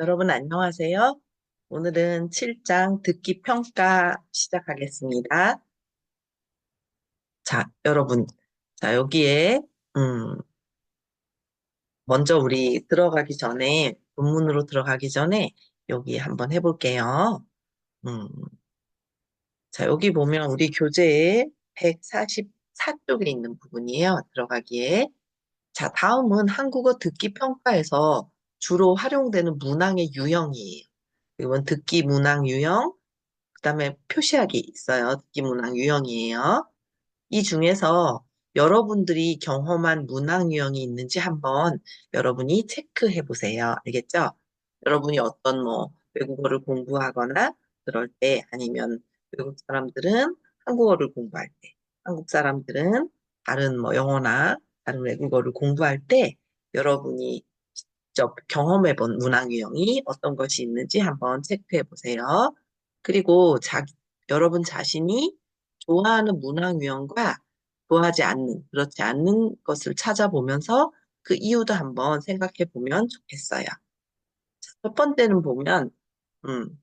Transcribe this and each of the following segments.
여러분 안녕하세요. 오늘은 7장 듣기 평가 시작하겠습니다. 자, 여러분. 자, 여기에 먼저 우리 들어가기 전에 본문으로 들어가기 전에 여기 한번 해볼게요. 음, 자, 여기 보면 우리 교재에 144쪽에 있는 부분이에요. 들어가기에. 자, 다음은 한국어 듣기 평가에서 주로 활용되는 문항의 유형이에요. 이건 듣기 문항 유형, 그다음에 표시하기 있어요. 듣기 문항 유형이에요. 이 중에서 여러분들이 경험한 문항 유형이 있는지 한번 여러분이 체크해 보세요. 알겠죠? 여러분이 어떤 외국어를 공부하거나 그럴 때 아니면 외국 사람들은 한국어를 공부할 때, 한국 사람들은 다른 영어나 다른 외국어를 공부할 때 여러분이 직접 경험해 본 문항 유형이 어떤 것이 있는지 한번 체크해 보세요. 그리고 여러분 자신이 좋아하는 문항 유형과 좋아하지 않는, 그렇지 않는 것을 찾아보면서 그 이유도 한번 생각해 보면 좋겠어요. 첫 번째는 보면, 음,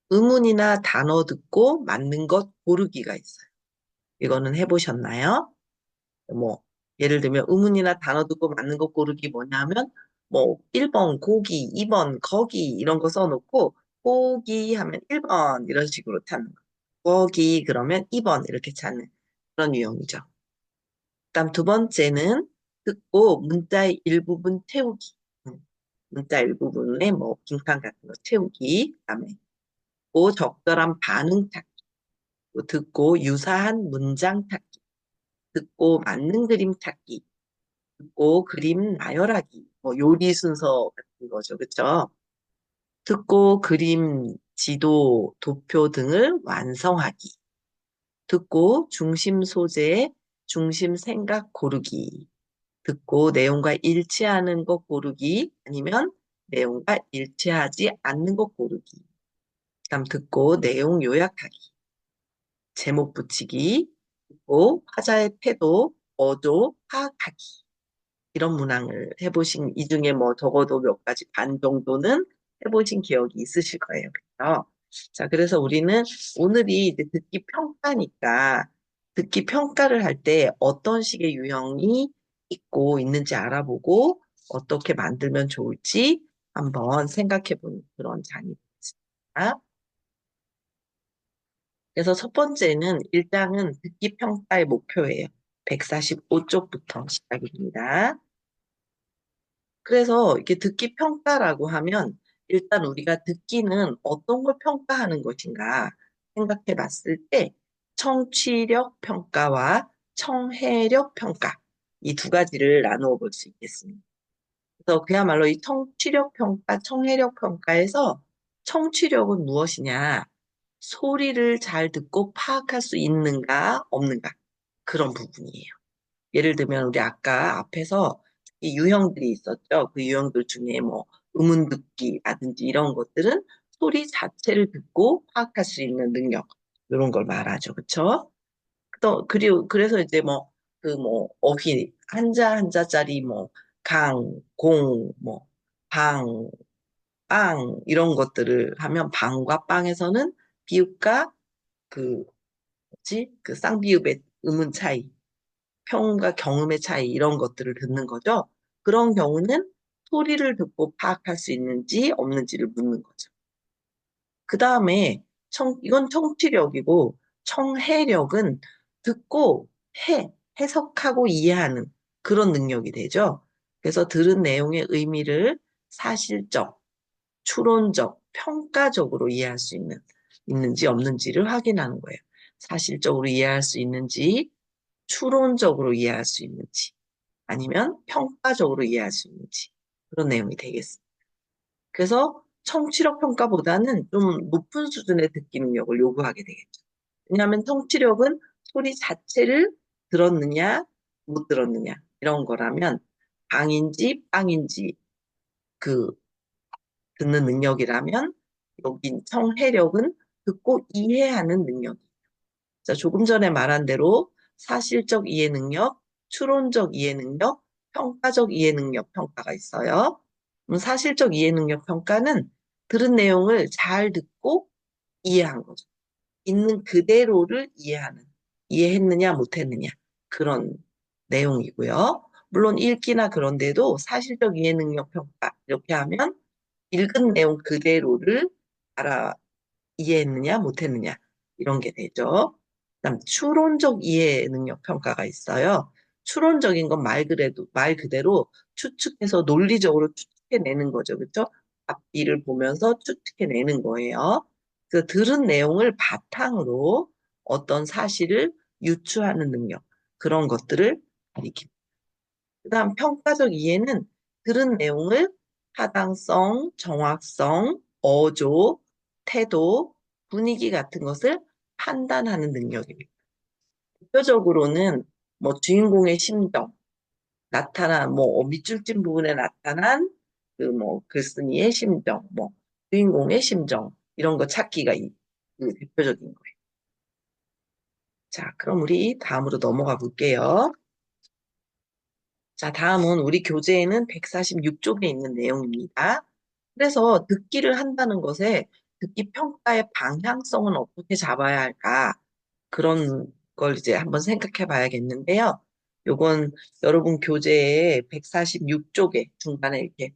의문이나 단어 듣고 맞는 것 고르기가 있어요. 이거는 해보셨나요? 뭐, 예를 들면 의문이나 단어 듣고 맞는 것 고르기 뭐냐면, 1번 고기, 2번 거기 이런 거 써놓고, 고기 하면 1번 이런 식으로 찾는 거. 거기 그러면 2번 이렇게 찾는 그런 유형이죠. 그다음 두 번째는 듣고 문자의 일부분 채우기. 문자 일부분에 빈칸 같은 거 채우기. 그다음에 적절한 반응 찾기. 또 듣고 유사한 문장 찾기. 듣고 맞는 그림 찾기. 듣고 그림 나열하기. 요리 순서 같은 거죠. 그쵸? 듣고 그림, 지도, 도표 등을 완성하기. 듣고 중심 소재, 중심 생각 고르기. 듣고 내용과 일치하는 것 고르기 아니면 내용과 일치하지 않는 것 고르기. 그다음 듣고 내용 요약하기, 제목 붙이기, 듣고 화자의 태도, 어조 파악하기. 이런 문항을 해보신 이 중에 적어도 몇 가지 반 정도는 해보신 기억이 있으실 거예요. 그렇죠? 자, 그래서 우리는 오늘이 이제 듣기 평가니까 듣기 평가를 할 때 어떤 식의 유형이 있고 있는지 알아보고 어떻게 만들면 좋을지 한번 생각해 보는 그런 장이 있습니다. 그래서 첫 번째는 1장은 듣기 평가의 목표예요. 145쪽부터 시작입니다. 그래서 이렇게 듣기 평가라고 하면 일단 우리가 듣기는 어떤 걸 평가하는 것인가 생각해 봤을 때 청취력 평가와 청해력 평가 이 두 가지를 나누어 볼 수 있겠습니다. 그래서 그야말로 이 청취력 평가, 청해력 평가에서 청취력은 무엇이냐? 소리를 잘 듣고 파악할 수 있는가, 없는가? 그런 부분이에요. 예를 들면 우리 아까 앞에서 이 유형들이 있었죠. 그 유형들 중에 음운 듣기라든지 이런 것들은 소리 자체를 듣고 파악할 수 있는 능력 이런 걸 말하죠. 그렇죠? 또 그리고 그래서 이제 어휘 한자 한자짜리 강, 공, 방, 빵 이런 것들을 하면 방과 빵에서는 비읍과 그 뭐지? 그 쌍비읍의 음운 차이 평과 경음의 차이 이런 것들을 듣는 거죠. 그런 경우는 소리를 듣고 파악할 수 있는지 없는지를 묻는 거죠. 그 다음에 이건 청취력이고 청해력은 듣고 해석하고 이해하는 그런 능력이 되죠. 그래서 들은 내용의 의미를 사실적, 추론적, 평가적으로 이해할 수 있는지 없는지를 확인하는 거예요. 사실적으로 이해할 수 있는지, 추론적으로 이해할 수 있는지, 아니면 평가적으로 이해할 수 있는지 그런 내용이 되겠습니다. 그래서 청취력 평가보다는 좀 높은 수준의 듣기 능력을 요구하게 되겠죠. 왜냐하면 청취력은 소리 자체를 들었느냐, 못 들었느냐 이런 거라면 방인지 빵인지 그 듣는 능력이라면 여기 청해력은 듣고 이해하는 능력. 자, 조금 전에 말한 대로 사실적 이해 능력, 추론적 이해 능력, 평가적 이해 능력 평가가 있어요. 사실적 이해 능력 평가는 들은 내용을 잘 듣고 이해한 거죠. 있는 그대로를 이해했느냐, 못했느냐, 그런 내용이고요. 물론 읽기나 그런 데도 사실적 이해 능력 평가, 이렇게 하면 읽은 내용 그대로를 알아, 이해했느냐, 못했느냐, 이런 게 되죠. 그다음, 추론적 이해 능력 평가가 있어요. 추론적인 건 말 그대로 추측해서 논리적으로 추측해내는 거죠. 그렇죠? 앞뒤를 보면서 추측해내는 거예요. 그 들은 내용을 바탕으로 어떤 사실을 유추하는 능력, 그런 것들을 가리킵니다. 그다음 평가적 이해는 들은 내용을 타당성, 정확성, 어조, 태도, 분위기 같은 것을 판단하는 능력입니다. 대표적으로는 뭐 주인공의 심정, 밑줄 진 부분에 나타난 그 뭐 글쓴이의 심정, 뭐 주인공의 심정 이런 거 찾기가 그 대표적인 거예요. 자, 그럼 우리 다음으로 넘어가 볼게요. 자, 다음은 우리 교재에는 146쪽에 있는 내용입니다. 그래서 듣기를 한다는 것에 듣기 평가의 방향성은 어떻게 잡아야 할까? 그런 걸 이제 한번 생각해 봐야겠는데요. 요건 여러분 교재에 146쪽에 중간에 이렇게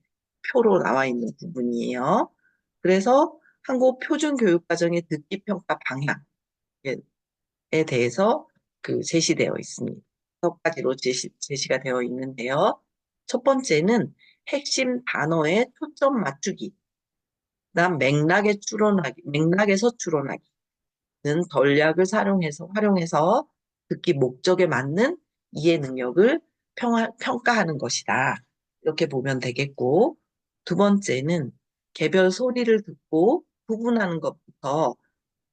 표로 나와 있는 부분이에요. 그래서 한국 표준교육과정의 듣기 평가 방향에 대해서 제시되어 있습니다. 6가지로 제시가 되어 있는데요. 첫 번째는 핵심 단어에 초점 맞추기. 그다음 맥락에서 추론하기는 전략을 활용해서 듣기 목적에 맞는 이해 능력을 평가하는 것이다. 이렇게 보면 되겠고, 두 번째는 개별 소리를 듣고 구분하는 것부터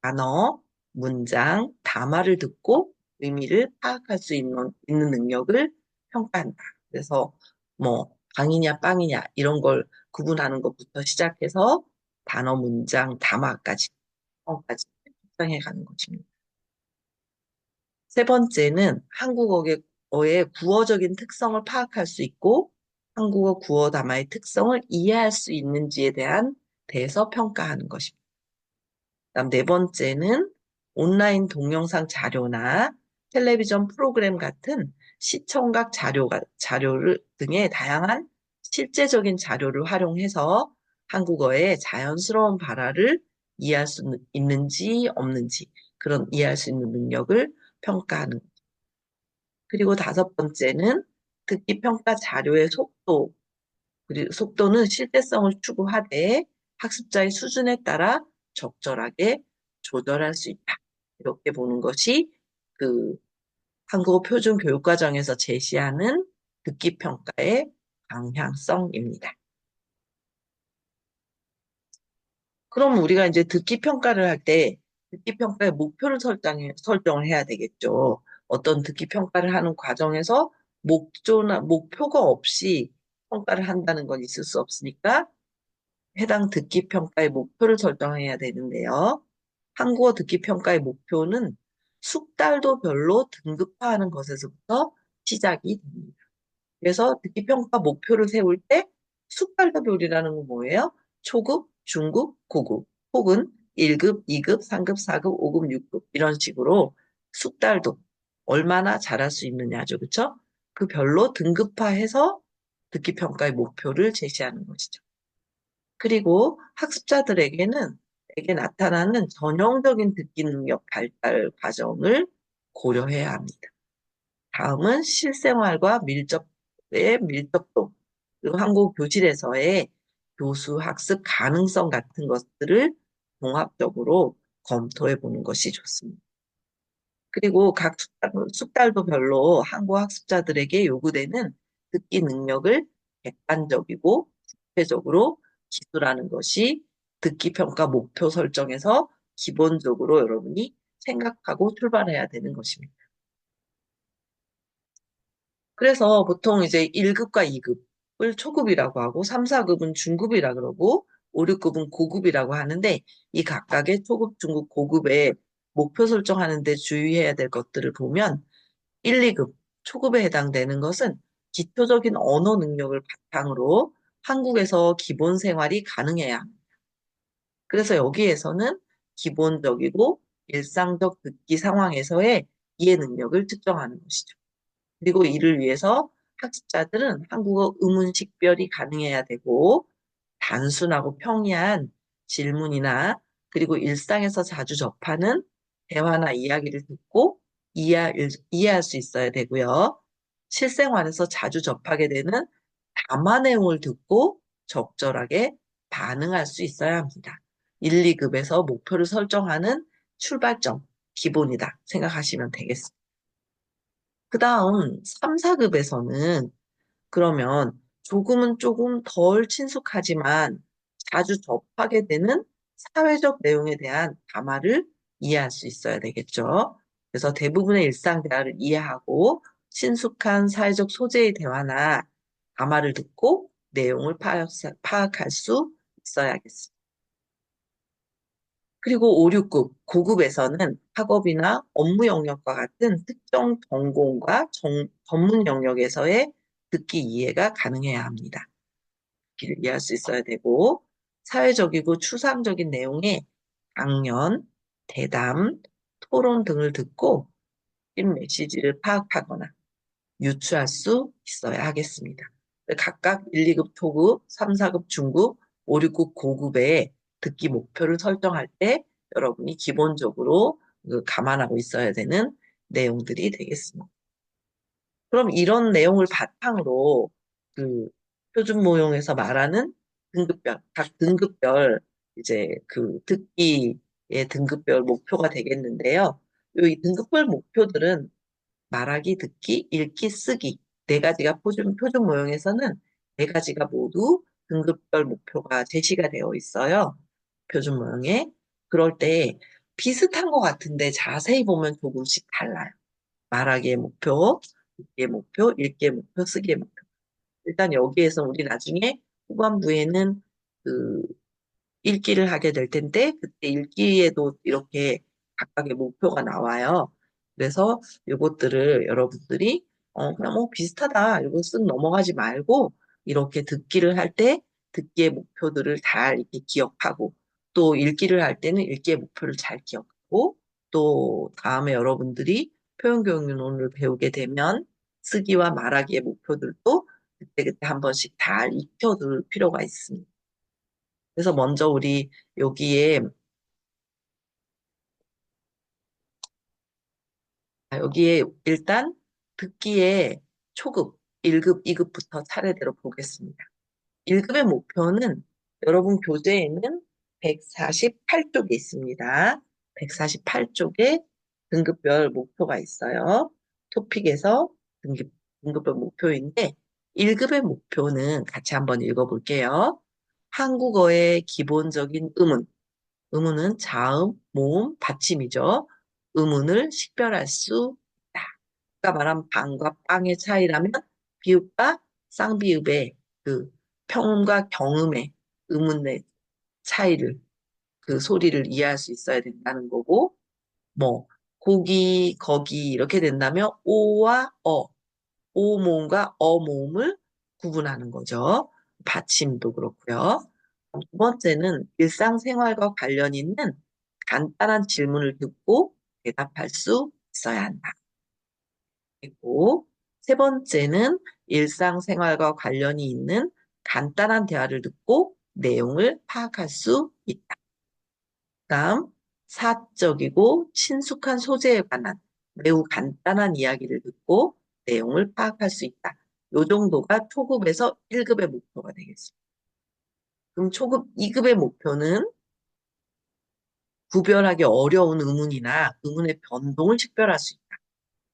단어, 문장, 담화를 듣고 의미를 파악할 수 있는 능력을 평가한다. 그래서 뭐 방이냐 빵이냐 이런 걸 구분하는 것부터 시작해서 단어, 문장, 담화까지 까지 확장해 가는 것입니다. 세 번째는 한국어의 구어적인 특성을 파악할 수 있고 한국어 구어 담화의 특성을 이해할 수 있는지에 대해서 평가하는 것입니다. 그다음 네 번째는 온라인 동영상 자료나 텔레비전 프로그램 같은 시청각 자료를 등의 다양한 실제적인 자료를 활용해서 한국어의 자연스러운 발화를 이해할 수 있는지 없는지 그런 이해할 수 있는 능력을 평가하는. 그리고 다섯 번째는 듣기 평가 자료의 그리고 속도는 실제성을 추구하되 학습자의 수준에 따라 적절하게 조절할 수 있다. 이렇게 보는 것이 그 한국어 표준 교육과정에서 제시하는 듣기 평가의 방향성입니다. 그럼 우리가 이제 듣기 평가를 할 때 듣기 평가의 목표를 설정을 해야 되겠죠. 어떤 듣기 평가를 하는 과정에서 목표가 없이 평가를 한다는 건 있을 수 없으니까 해당 듣기 평가의 목표를 설정해야 되는데요. 한국어 듣기 평가의 목표는 숙달도 별로 등급화하는 것에서부터 시작이 됩니다. 그래서 듣기 평가 목표를 세울 때 숙달도별이라는 건 뭐예요? 초급, 중급, 고급 혹은 1급, 2급, 3급, 4급, 5급, 6급 이런 식으로 숙달도 얼마나 잘할 수 있느냐죠. 그렇죠? 그 별로 등급화해서 듣기 평가의 목표를 제시하는 것이죠. 그리고 에게 나타나는 전형적인 듣기 능력 발달 과정을 고려해야 합니다. 다음은 실생활과 밀접도, 그리고 한국 교실에서의 교수 학습 가능성 같은 것들을 종합적으로 검토해 보는 것이 좋습니다. 그리고 각 숙달도별로 한국 학습자들에게 요구되는 듣기 능력을 객관적이고 구체적으로 기술하는 것이 듣기 평가 목표 설정에서 기본적으로 여러분이 생각하고 출발해야 되는 것입니다. 그래서 보통 이제 1급과 2급을 초급이라고 하고 3, 4급은 중급이라 그러고 5, 6급은 고급이라고 하는데 이 각각의 초급, 중급, 고급의 목표 설정하는 데 주의해야 될 것들을 보면 1, 2급 초급에 해당되는 것은 기초적인 언어 능력을 바탕으로 한국에서 기본 생활이 가능해야 합니다. 그래서 여기에서는 기본적이고 일상적 듣기 상황에서의 이해 능력을 측정하는 것이죠. 그리고 이를 위해서 학습자들은 한국어 의문 식별이 가능해야 되고 단순하고 평이한 질문이나 그리고 일상에서 자주 접하는 대화나 이야기를 듣고 이해할 수 있어야 되고요. 실생활에서 자주 접하게 되는 담화 내용을 듣고 적절하게 반응할 수 있어야 합니다. 1, 2급에서 목표를 설정하는 출발점, 기본이다 생각하시면 되겠습니다. 그 다음 3, 4급에서는 그러면 조금은 조금 덜 친숙하지만 자주 접하게 되는 사회적 내용에 대한 담화를 이해할 수 있어야 되겠죠. 그래서 대부분의 일상 대화를 이해하고 친숙한 사회적 소재의 대화나 담화를 듣고 내용을 파악할 수 있어야겠습니다. 그리고 5, 6급, 고급에서는 학업이나 업무 영역과 같은 특정 전공과 전문 영역에서의 듣기 이해가 가능해야 합니다. 듣기를 이해할 수 있어야 되고, 사회적이고 추상적인 내용의 강연, 대담, 토론 등을 듣고 인 메시지를 파악하거나 유추할 수 있어야 하겠습니다. 각각 1, 2급 초급, 3, 4급 중급, 5, 6급 고급의 듣기 목표를 설정할 때 여러분이 기본적으로 감안하고 있어야 되는 내용들이 되겠습니다. 그럼 이런 내용을 바탕으로 그 표준 모형에서 말하는 등급별, 각 등급별 이제 그 듣기의 등급별 목표가 되겠는데요. 이 등급별 목표들은 말하기, 듣기, 읽기, 쓰기 네 가지가 표준 모형에서는 네 가지가 모두 등급별 목표가 제시가 되어 있어요. 표준 모형에. 그럴 때 비슷한 것 같은데 자세히 보면 조금씩 달라요. 말하기의 목표, 듣기의 목표, 읽기의 목표, 쓰기의 목표. 일단 여기에서 우리 나중에 후반부에는 그 읽기를 하게 될 텐데 그때 읽기에도 이렇게 각각의 목표가 나와요. 그래서 이것들을 여러분들이 그냥 뭐 비슷하다 이거 쓱 넘어가지 말고 이렇게 듣기를 할 때 듣기의 목표들을 잘 이렇게 기억하고 또 읽기를 할 때는 읽기의 목표를 잘 기억하고 또 다음에 여러분들이 표현교육론을 배우게 되면 쓰기와 말하기의 목표들도 그때그때 한 번씩 잘 익혀둘 필요가 있습니다. 그래서 먼저 우리 여기에, 여기에 일단 듣기에 초급, 1급, 2급부터 차례대로 보겠습니다. 1급의 목표는 여러분 교재에는 148쪽에 있습니다. 148쪽에 등급별 목표가 있어요. 토픽에서 등급별 목표인데 1급의 목표는 같이 한번 읽어볼게요. 한국어의 기본적인 의문은 자음, 모음, 받침이죠. 의문을 식별할 수 있다. 아까 말한 방과 빵의 차이라면 비읍과 쌍비읍의 그 평음과 경음의 의문의 차이를 그 소리를 이해할 수 있어야 된다는 거고 뭐 고기, 거기 이렇게 된다면 오와 오 모음과 어 모음을 구분하는 거죠. 받침도 그렇고요. 두 번째는 일상생활과 관련 있는 간단한 질문을 듣고 대답할 수 있어야 한다. 그리고 세 번째는 일상생활과 관련이 있는 간단한 대화를 듣고 내용을 파악할 수 있다. 다음, 사적이고 친숙한 소재에 관한 매우 간단한 이야기를 듣고 내용을 파악할 수 있다. 요 정도가 초급에서 1급의 목표가 되겠습니다. 그럼 초급 2급의 목표는 구별하기 어려운 의문이나 의문의 변동을 식별할 수 있다.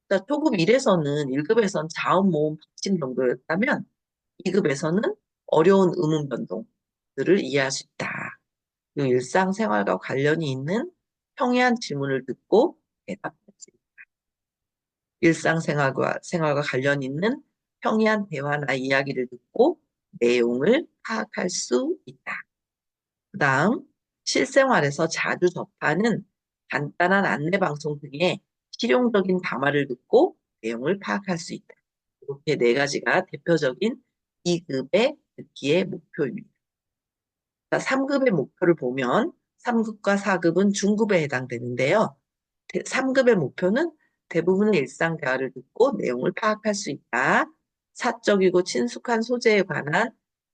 그러니까 초급 1에서는 1급에서는 자음, 모음, 받침 정도였다면 2급에서는 어려운 의문 변동들을 이해할 수 있다. 그 일상생활과 관련이 있는 평이한 질문을 듣고 대답할 수 있다. 생활과 관련 있는 평이한 대화나 이야기를 듣고 내용을 파악할 수 있다. 그 다음, 실생활에서 자주 접하는 간단한 안내방송 등의 실용적인 담화를 듣고 내용을 파악할 수 있다. 이렇게 네 가지가 대표적인 2급의 듣기의 목표입니다. 3급의 목표를 보면 3급과 4급은 중급에 해당되는데요. 3급의 목표는 대부분의 일상 대화를 듣고 내용을 파악할 수 있다. 사적이고 친숙한 소재에 관한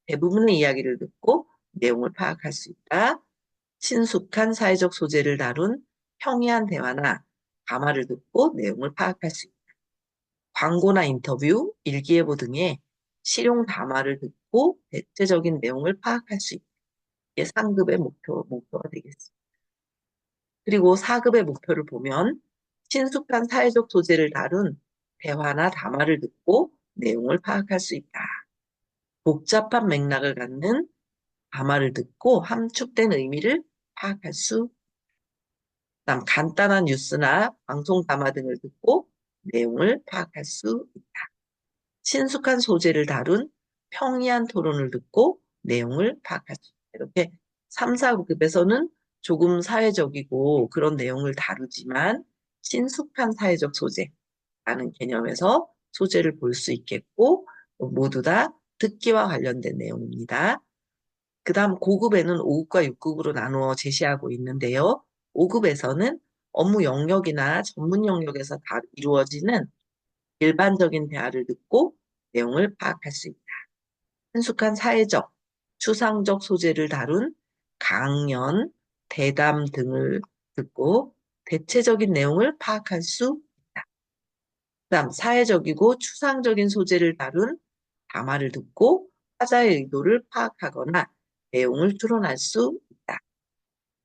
대부분의 이야기를 듣고 내용을 파악할 수 있다. 친숙한 사회적 소재를 다룬 평이한 대화나 담화를 듣고 내용을 파악할 수 있다. 광고나 인터뷰, 일기예보 등의 실용 담화를 듣고 대체적인 내용을 파악할 수 있다. 이게 3급의 목표가 되겠습니다. 그리고 4급의 목표를 보면 친숙한 사회적 소재를 다룬 대화나 담화를 듣고 내용을 파악할 수 있다. 복잡한 맥락을 갖는 담화를 듣고 함축된 의미를 파악할 수 있다. 다음 간단한 뉴스나 방송 담화 등을 듣고 내용을 파악할 수 있다. 친숙한 소재를 다룬 평이한 토론을 듣고 내용을 파악할 수 있다. 이렇게 3, 4급에서는 조금 사회적이고 그런 내용을 다루지만 친숙한 사회적 소재라는 개념에서 소재를 볼 수 있겠고 모두 다 듣기와 관련된 내용입니다. 그 다음 고급에는 5급과 6급으로 나누어 제시하고 있는데요. 5급에서는 업무 영역이나 전문 영역에서 다 이루어지는 일반적인 대화를 듣고 내용을 파악할 수 있다. 친숙한 사회적, 추상적 소재를 다룬 강연, 대담 등을 듣고 대체적인 내용을 파악할 수 있다. 그다음 사회적이고 추상적인 소재를 다룬 담화를 듣고 화자의 의도를 파악하거나 내용을 추론할 수 있다.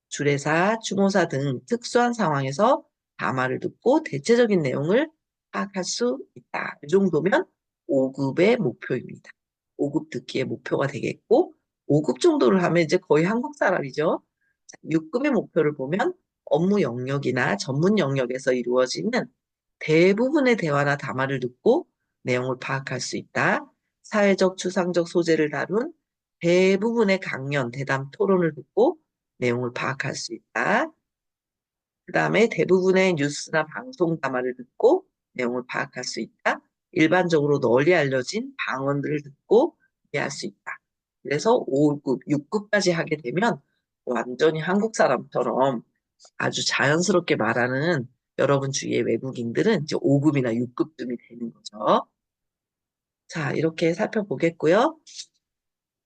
주례사, 추모사 등 특수한 상황에서 담화를 듣고 대체적인 내용을 파악할 수 있다. 이 정도면 5급의 목표입니다. 5급 듣기의 목표가 되겠고 5급 정도를 하면 이제 거의 한국 사람이죠. 6급의 목표를 보면 업무 영역이나 전문 영역에서 이루어지는 대부분의 대화나 담화를 듣고 내용을 파악할 수 있다. 사회적, 추상적 소재를 다룬 대부분의 강연, 대담, 토론을 듣고 내용을 파악할 수 있다. 그 다음에 대부분의 뉴스나 방송 담화를 듣고 내용을 파악할 수 있다. 일반적으로 널리 알려진 방언들을 듣고 이해할 수 있다. 그래서 5급, 6급까지 하게 되면 완전히 한국 사람처럼 아주 자연스럽게 말하는 여러분 주위의 외국인들은 이제 5급이나 6급쯤이 되는 거죠. 자, 이렇게 살펴보겠고요.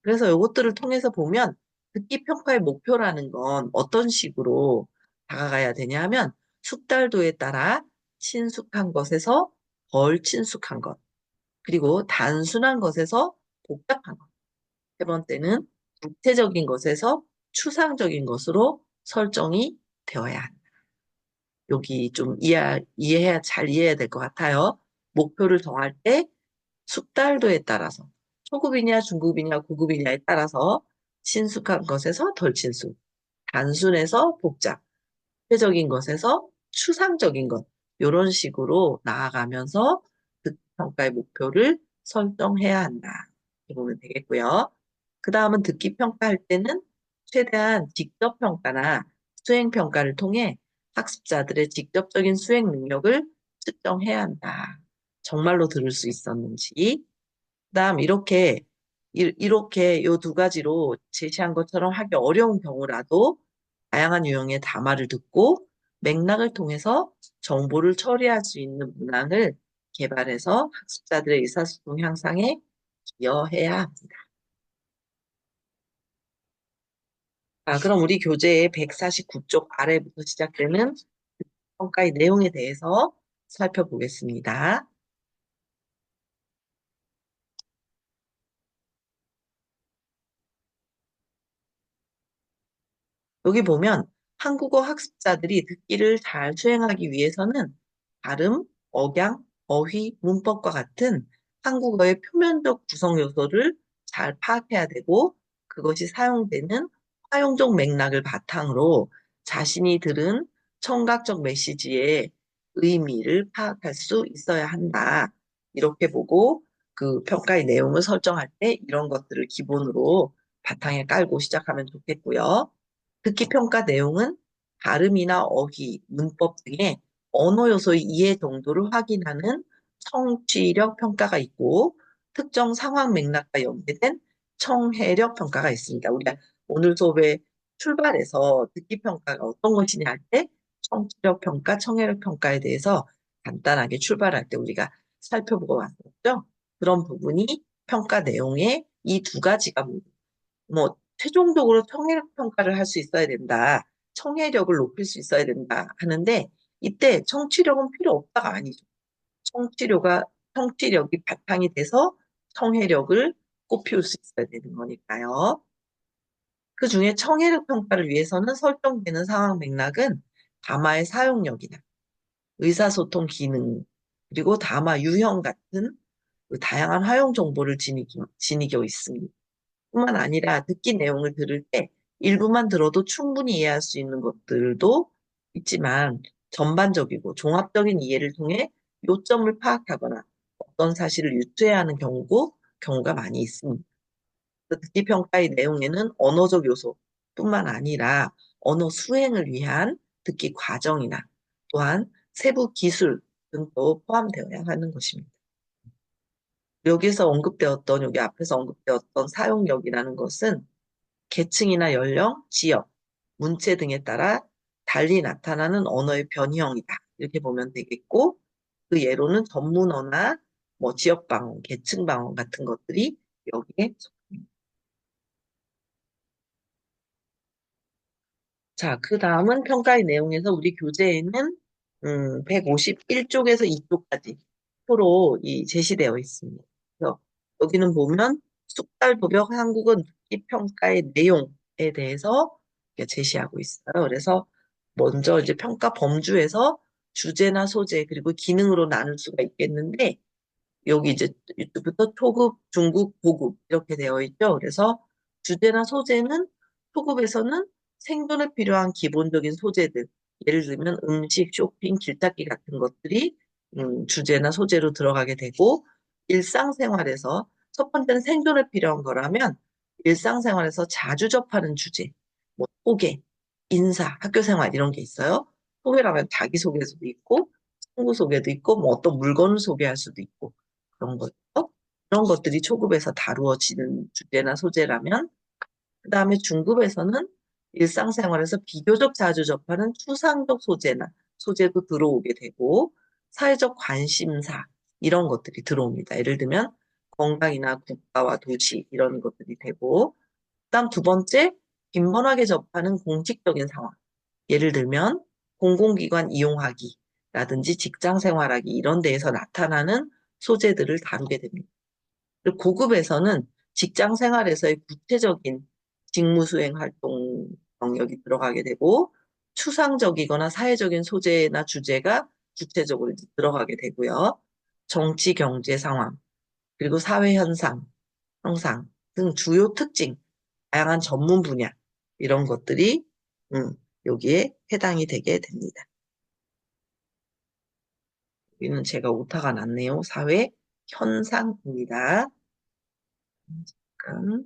그래서 이것들을 통해서 보면 듣기 평가의 목표라는 건 어떤 식으로 다가가야 되냐 하면 숙달도에 따라 친숙한 것에서 덜 친숙한 것, 그리고 단순한 것에서 복잡한 것. 세 번째는 구체적인 것에서 추상적인 것으로 설정이 되어야 한다. 여기 좀 잘 이해해야 될 것 같아요. 목표를 정할 때 숙달도에 따라서 초급이냐 중급이냐 고급이냐에 따라서 친숙한 것에서 덜 친숙, 단순해서 복잡, 구체적인 것에서 추상적인 것 이런 식으로 나아가면서 그 평가의 목표를 설정해야 한다. 이렇게 보면 되겠고요. 그 다음은 듣기 평가할 때는 최대한 직접 평가나 수행 평가를 통해 학습자들의 직접적인 수행 능력을 측정해야 한다. 정말로 들을 수 있었는지. 그다음 이렇게 요 두 가지로 제시한 것처럼 하기 어려운 경우라도 다양한 유형의 담화를 듣고 맥락을 통해서 정보를 처리할 수 있는 문항을 개발해서 학습자들의 의사소통 향상에 기여해야 합니다. 그럼 우리 교재의 149쪽 아래부터 시작되는 평가의 내용에 대해서 살펴보겠습니다. 여기 보면 한국어 학습자들이 듣기를 잘 수행하기 위해서는 발음, 억양, 어휘, 문법과 같은 한국어의 표면적 구성 요소를 잘 파악해야 되고 그것이 사용되는 활용적 맥락을 바탕으로 자신이 들은 청각적 메시지의 의미를 파악할 수 있어야 한다. 이렇게 보고 그 평가의 내용을 설정할 때 이런 것들을 기본으로 바탕에 깔고 시작하면 좋겠고요. 듣기 평가 내용은 발음이나 어휘, 문법 등의 언어 요소의 이해 정도를 확인하는 청취력 평가가 있고 특정 상황 맥락과 연계된 청해력 평가가 있습니다. 우리가 오늘 수업에 출발해서 듣기 평가가 어떤 것이냐 할 때 청취력 평가, 청해력 평가에 대해서 간단하게 출발할 때 우리가 살펴보고 왔었죠. 그런 부분이 평가 내용에 이 두 가지가 뭐 최종적으로 청해력 평가를 할 수 있어야 된다. 청해력을 높일 수 있어야 된다 하는데 이때 청취력은 필요 없다가 아니죠. 청취력가 청취력이 바탕이 돼서 청해력을 꽃피울 수 있어야 되는 거니까요. 그 중에 청해력 평가를 위해서는 설정되는 상황 맥락은 담화의 사용력이나 의사소통 기능, 그리고 담화 유형 같은 그 다양한 활용 정보를 지니고 있습니다. 뿐만 아니라 듣기 내용을 들을 때 일부만 들어도 충분히 이해할 수 있는 것들도 있지만 전반적이고 종합적인 이해를 통해 요점을 파악하거나 어떤 사실을 유추해야 하는 경우가 많이 있습니다. 그 듣기 평가의 내용에는 언어적 요소뿐만 아니라 언어 수행을 위한 듣기 과정이나 또한 세부 기술 등도 포함되어야 하는 것입니다. 여기서 언급되었던, 여기 앞에서 언급되었던 사용력이라는 것은 계층이나 연령, 지역, 문체 등에 따라 달리 나타나는 언어의 변형이다. 이렇게 보면 되겠고, 그 예로는 전문어나 뭐 지역 방언, 계층 방언 같은 것들이 여기에 속합니다. 자, 그 다음은 평가의 내용에서 우리 교재에는 151쪽에서 2쪽까지 표로 제시되어 있습니다. 그래서 여기는 보면 숙달도벽 한국어 듣기 평가의 내용에 대해서 이렇게 제시하고 있어요. 그래서 먼저 이제 평가 범주에서 주제나 소재 그리고 기능으로 나눌 수가 있겠는데 여기 이제 이때부터 초급, 중급, 고급 이렇게 되어 있죠. 그래서 주제나 소재는 초급에서는 생존에 필요한 기본적인 소재들, 예를 들면 음식, 쇼핑, 길찾기 같은 것들이 주제나 소재로 들어가게 되고 일상생활에서 첫 번째는 생존에 필요한 거라면 일상생활에서 자주 접하는 주제, 뭐 소개, 인사, 학교생활 이런 게 있어요. 소개라면 자기소개서도 있고 친구 소개도 있고 뭐 어떤 물건을 소개할 수도 있고 그런 것, 그런 것들이 초급에서 다루어지는 주제나 소재라면, 그 다음에 중급에서는 일상생활에서 비교적 자주 접하는 추상적 소재도 들어오게 되고, 사회적 관심사, 이런 것들이 들어옵니다. 예를 들면, 건강이나 국가와 도시, 이런 것들이 되고, 그다음 두 번째, 빈번하게 접하는 공식적인 상황. 예를 들면, 공공기관 이용하기라든지 직장 생활하기, 이런 데에서 나타나는 소재들을 다루게 됩니다. 그리고 고급에서는 직장 생활에서의 구체적인 직무 수행 활동 영역이 들어가게 되고 추상적이거나 사회적인 소재나 주제가 구체적으로 이제 들어가게 되고요. 정치, 경제 상황, 그리고 사회 현상, 형상 등 주요 특징, 다양한 전문 분야 이런 것들이 음, 여기에 해당이 되게 됩니다. 여기는 제가 오타가 났네요. 사회 현상입니다. 잠깐.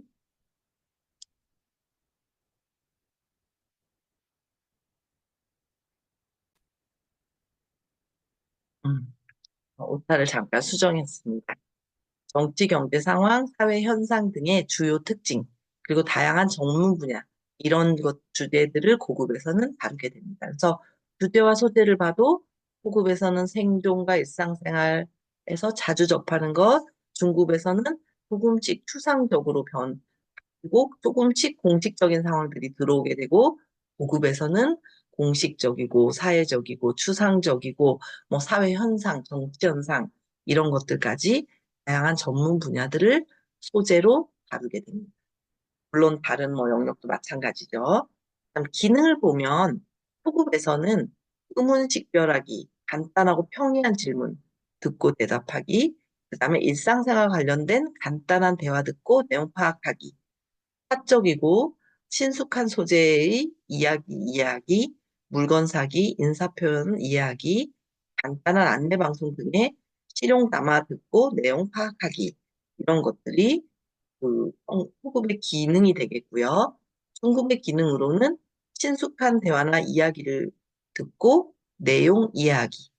음. 오타를 잠깐 수정했습니다. 정치, 경제 상황, 사회 현상 등의 주요 특징, 그리고 다양한 전문 분야, 이런 것 주제들을 고급에서는 다루게 됩니다. 그래서 주제와 소재를 봐도 고급에서는 생존과 일상생활에서 자주 접하는 것, 중급에서는 조금씩 추상적으로 그리고 조금씩 공식적인 상황들이 들어오게 되고 고급에서는 공식적이고 사회적이고 추상적이고 뭐 사회 현상, 정치 현상 이런 것들까지 다양한 전문 분야들을 소재로 다루게 됩니다. 물론 다른 뭐 영역도 마찬가지죠. 그다음 기능을 보면 초급에서는 의문식별하기, 간단하고 평이한 질문 듣고 대답하기, 그다음에 일상생활 관련된 간단한 대화 듣고 내용 파악하기, 사적이고 친숙한 소재의 이야기, 물건 사기, 인사표현 이해하기, 간단한 안내 방송 등의 실용 담아 듣고 내용 파악하기 이런 것들이 초급의 기능이 되겠고요. 중급의 기능으로는 친숙한 대화나 이야기를 듣고 내용 이해하기,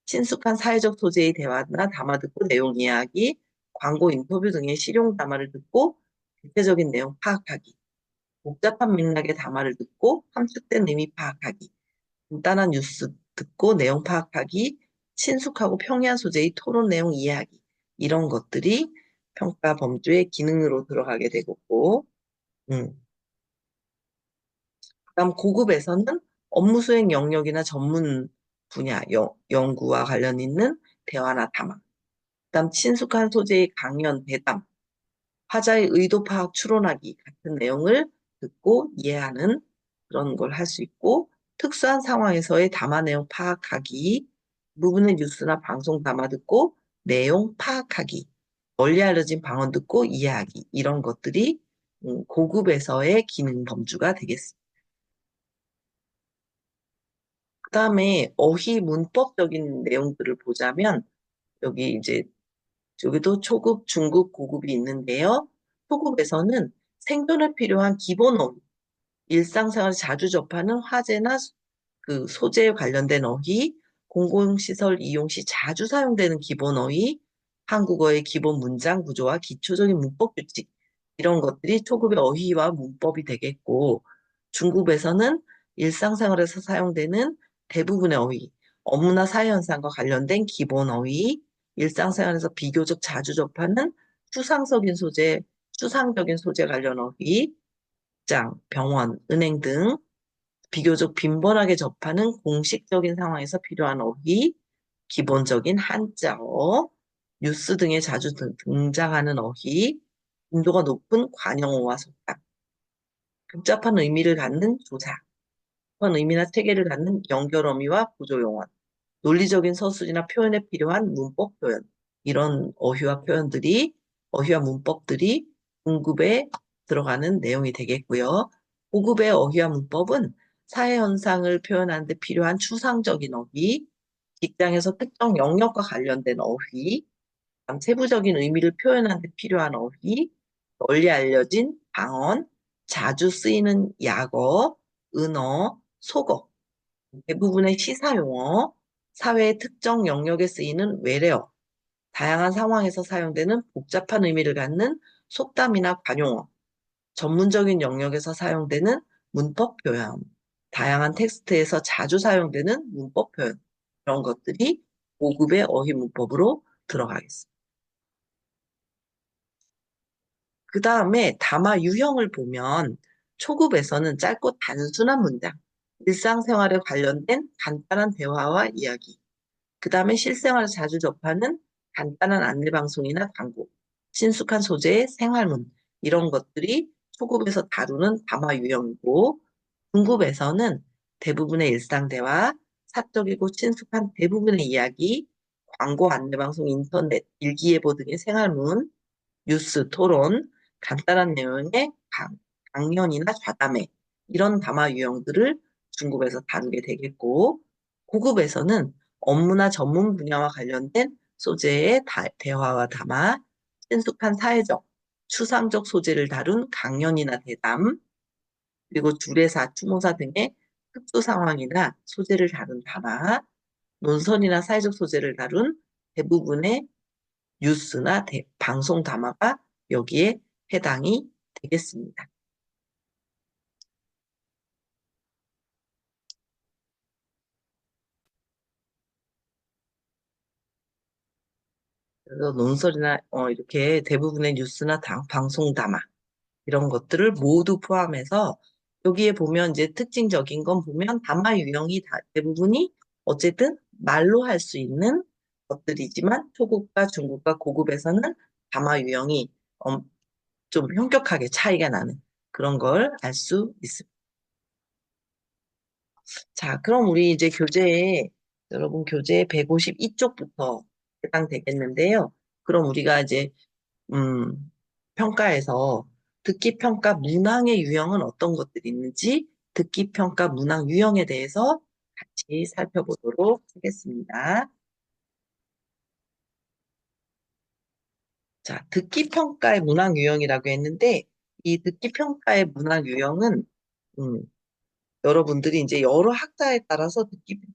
친숙한 사회적 소재의 대화나 담아 듣고 내용 이해하기, 광고 인터뷰 등의 실용 담화를 듣고 구체적인 내용 파악하기, 복잡한 맥락의 담화를 듣고 함축된 의미 파악하기, 간단한 뉴스 듣고 내용 파악하기, 친숙하고 평이한 소재의 토론 내용 이해하기, 이런 것들이 평가 범주의 기능으로 들어가게 되고, 음. 그다음 고급에서는 업무 수행 영역이나 전문 분야, 연구와 관련 있는 대화나 담화. 그다음 친숙한 소재의 강연, 대담, 화자의 의도 파악, 추론하기 같은 내용을 듣고 이해하는 그런 걸 할 수 있고, 특수한 상황에서의 담화 내용 파악하기, 부분의 뉴스나 방송 담아 듣고 내용 파악하기, 널리 알려진 방언 듣고 이해하기, 이런 것들이 고급에서의 기능 범주가 되겠습니다. 그다음에 어휘 문법적인 내용들을 보자면 여기 이제 여기도 초급, 중급, 고급이 있는데요. 초급에서는 생존에 필요한 기본 어휘, 일상생활에 자주 접하는 화제나 그 소재에 관련된 어휘, 공공시설 이용 시 자주 사용되는 기본 어휘, 한국어의 기본 문장 구조와 기초적인 문법 규칙, 이런 것들이 초급의 어휘와 문법이 되겠고, 중급에서는 일상생활에서 사용되는 대부분의 어휘, 업무나 사회 현상과 관련된 기본 어휘, 일상생활에서 비교적 자주 접하는 추상적인 소재 관련 어휘, 직장, 병원, 은행 등 비교적 빈번하게 접하는 공식적인 상황에서 필요한 어휘, 기본적인 한자어, 뉴스 등에 자주 등장하는 어휘, 빈도가 높은 관용어와 속담, 복잡한 의미를 갖는 조사, 복잡한 의미나 체계를 갖는 연결어미와 구조용어, 논리적인 서술이나 표현에 필요한 문법 표현, 이런 어휘와 문법들이 중급에 들어가는 내용이 되겠고요. 고급의 어휘와 문법은 사회 현상을 표현하는 데 필요한 추상적인 어휘, 직장에서 특정 영역과 관련된 어휘, 세부적인 의미를 표현하는 데 필요한 어휘, 널리 알려진 방언, 자주 쓰이는 약어, 은어, 속어, 대부분의 시사용어, 사회의 특정 영역에 쓰이는 외래어, 다양한 상황에서 사용되는 복잡한 의미를 갖는 속담이나 관용어, 전문적인 영역에서 사용되는 문법 표현, 다양한 텍스트에서 자주 사용되는 문법 표현, 이런 것들이 고급의 어휘 문법으로 들어가겠습니다. 그 다음에 담화 유형을 보면 초급에서는 짧고 단순한 문장, 일상생활에 관련된 간단한 대화와 이야기, 그 다음에 실생활에서 자주 접하는 간단한 안내방송이나 광고, 친숙한 소재의 생활문, 이런 것들이 초급에서 다루는 담화 유형이고, 중급에서는 대부분의 일상 대화, 사적이고 친숙한 대부분의 이야기, 광고, 안내방송, 인터넷, 일기예보 등의 생활문, 뉴스, 토론, 간단한 내용의 강연이나 좌담회, 이런 담화 유형들을 중급에서 다루게 되겠고, 고급에서는 업무나 전문 분야와 관련된 소재의 대화와 담화, 친숙한 사회적, 추상적 소재를 다룬 강연이나 대담, 그리고 주례사, 추모사 등의 특수 상황이나 소재를 다룬 담화, 논설이나 사회적 소재를 다룬 대부분의 뉴스나 방송 담화가 여기에 해당이 되겠습니다. 그래서 논설이나 이렇게 대부분의 뉴스나 방송 담화 이런 것들을 모두 포함해서 여기에 보면 이제 특징적인 건 보면 담화 유형이 대부분이 어쨌든 말로 할 수 있는 것들이지만 초급과 중급과 고급에서는 담화 유형이 좀 현격하게 차이가 나는 그런 걸 알 수 있습니다. 자, 그럼 우리 이제 여러분 교재 152쪽부터 해당되겠는데요. 그럼 우리가 이제, 평가에서 듣기 평가 문항의 유형은 어떤 것들이 있는지 듣기 평가 문항 유형에 대해서 같이 살펴보도록 하겠습니다. 자, 듣기 평가의 문항 유형이라고 했는데 이 듣기 평가의 문항 유형은 음, 여러분들이 이제 여러 학자에 따라서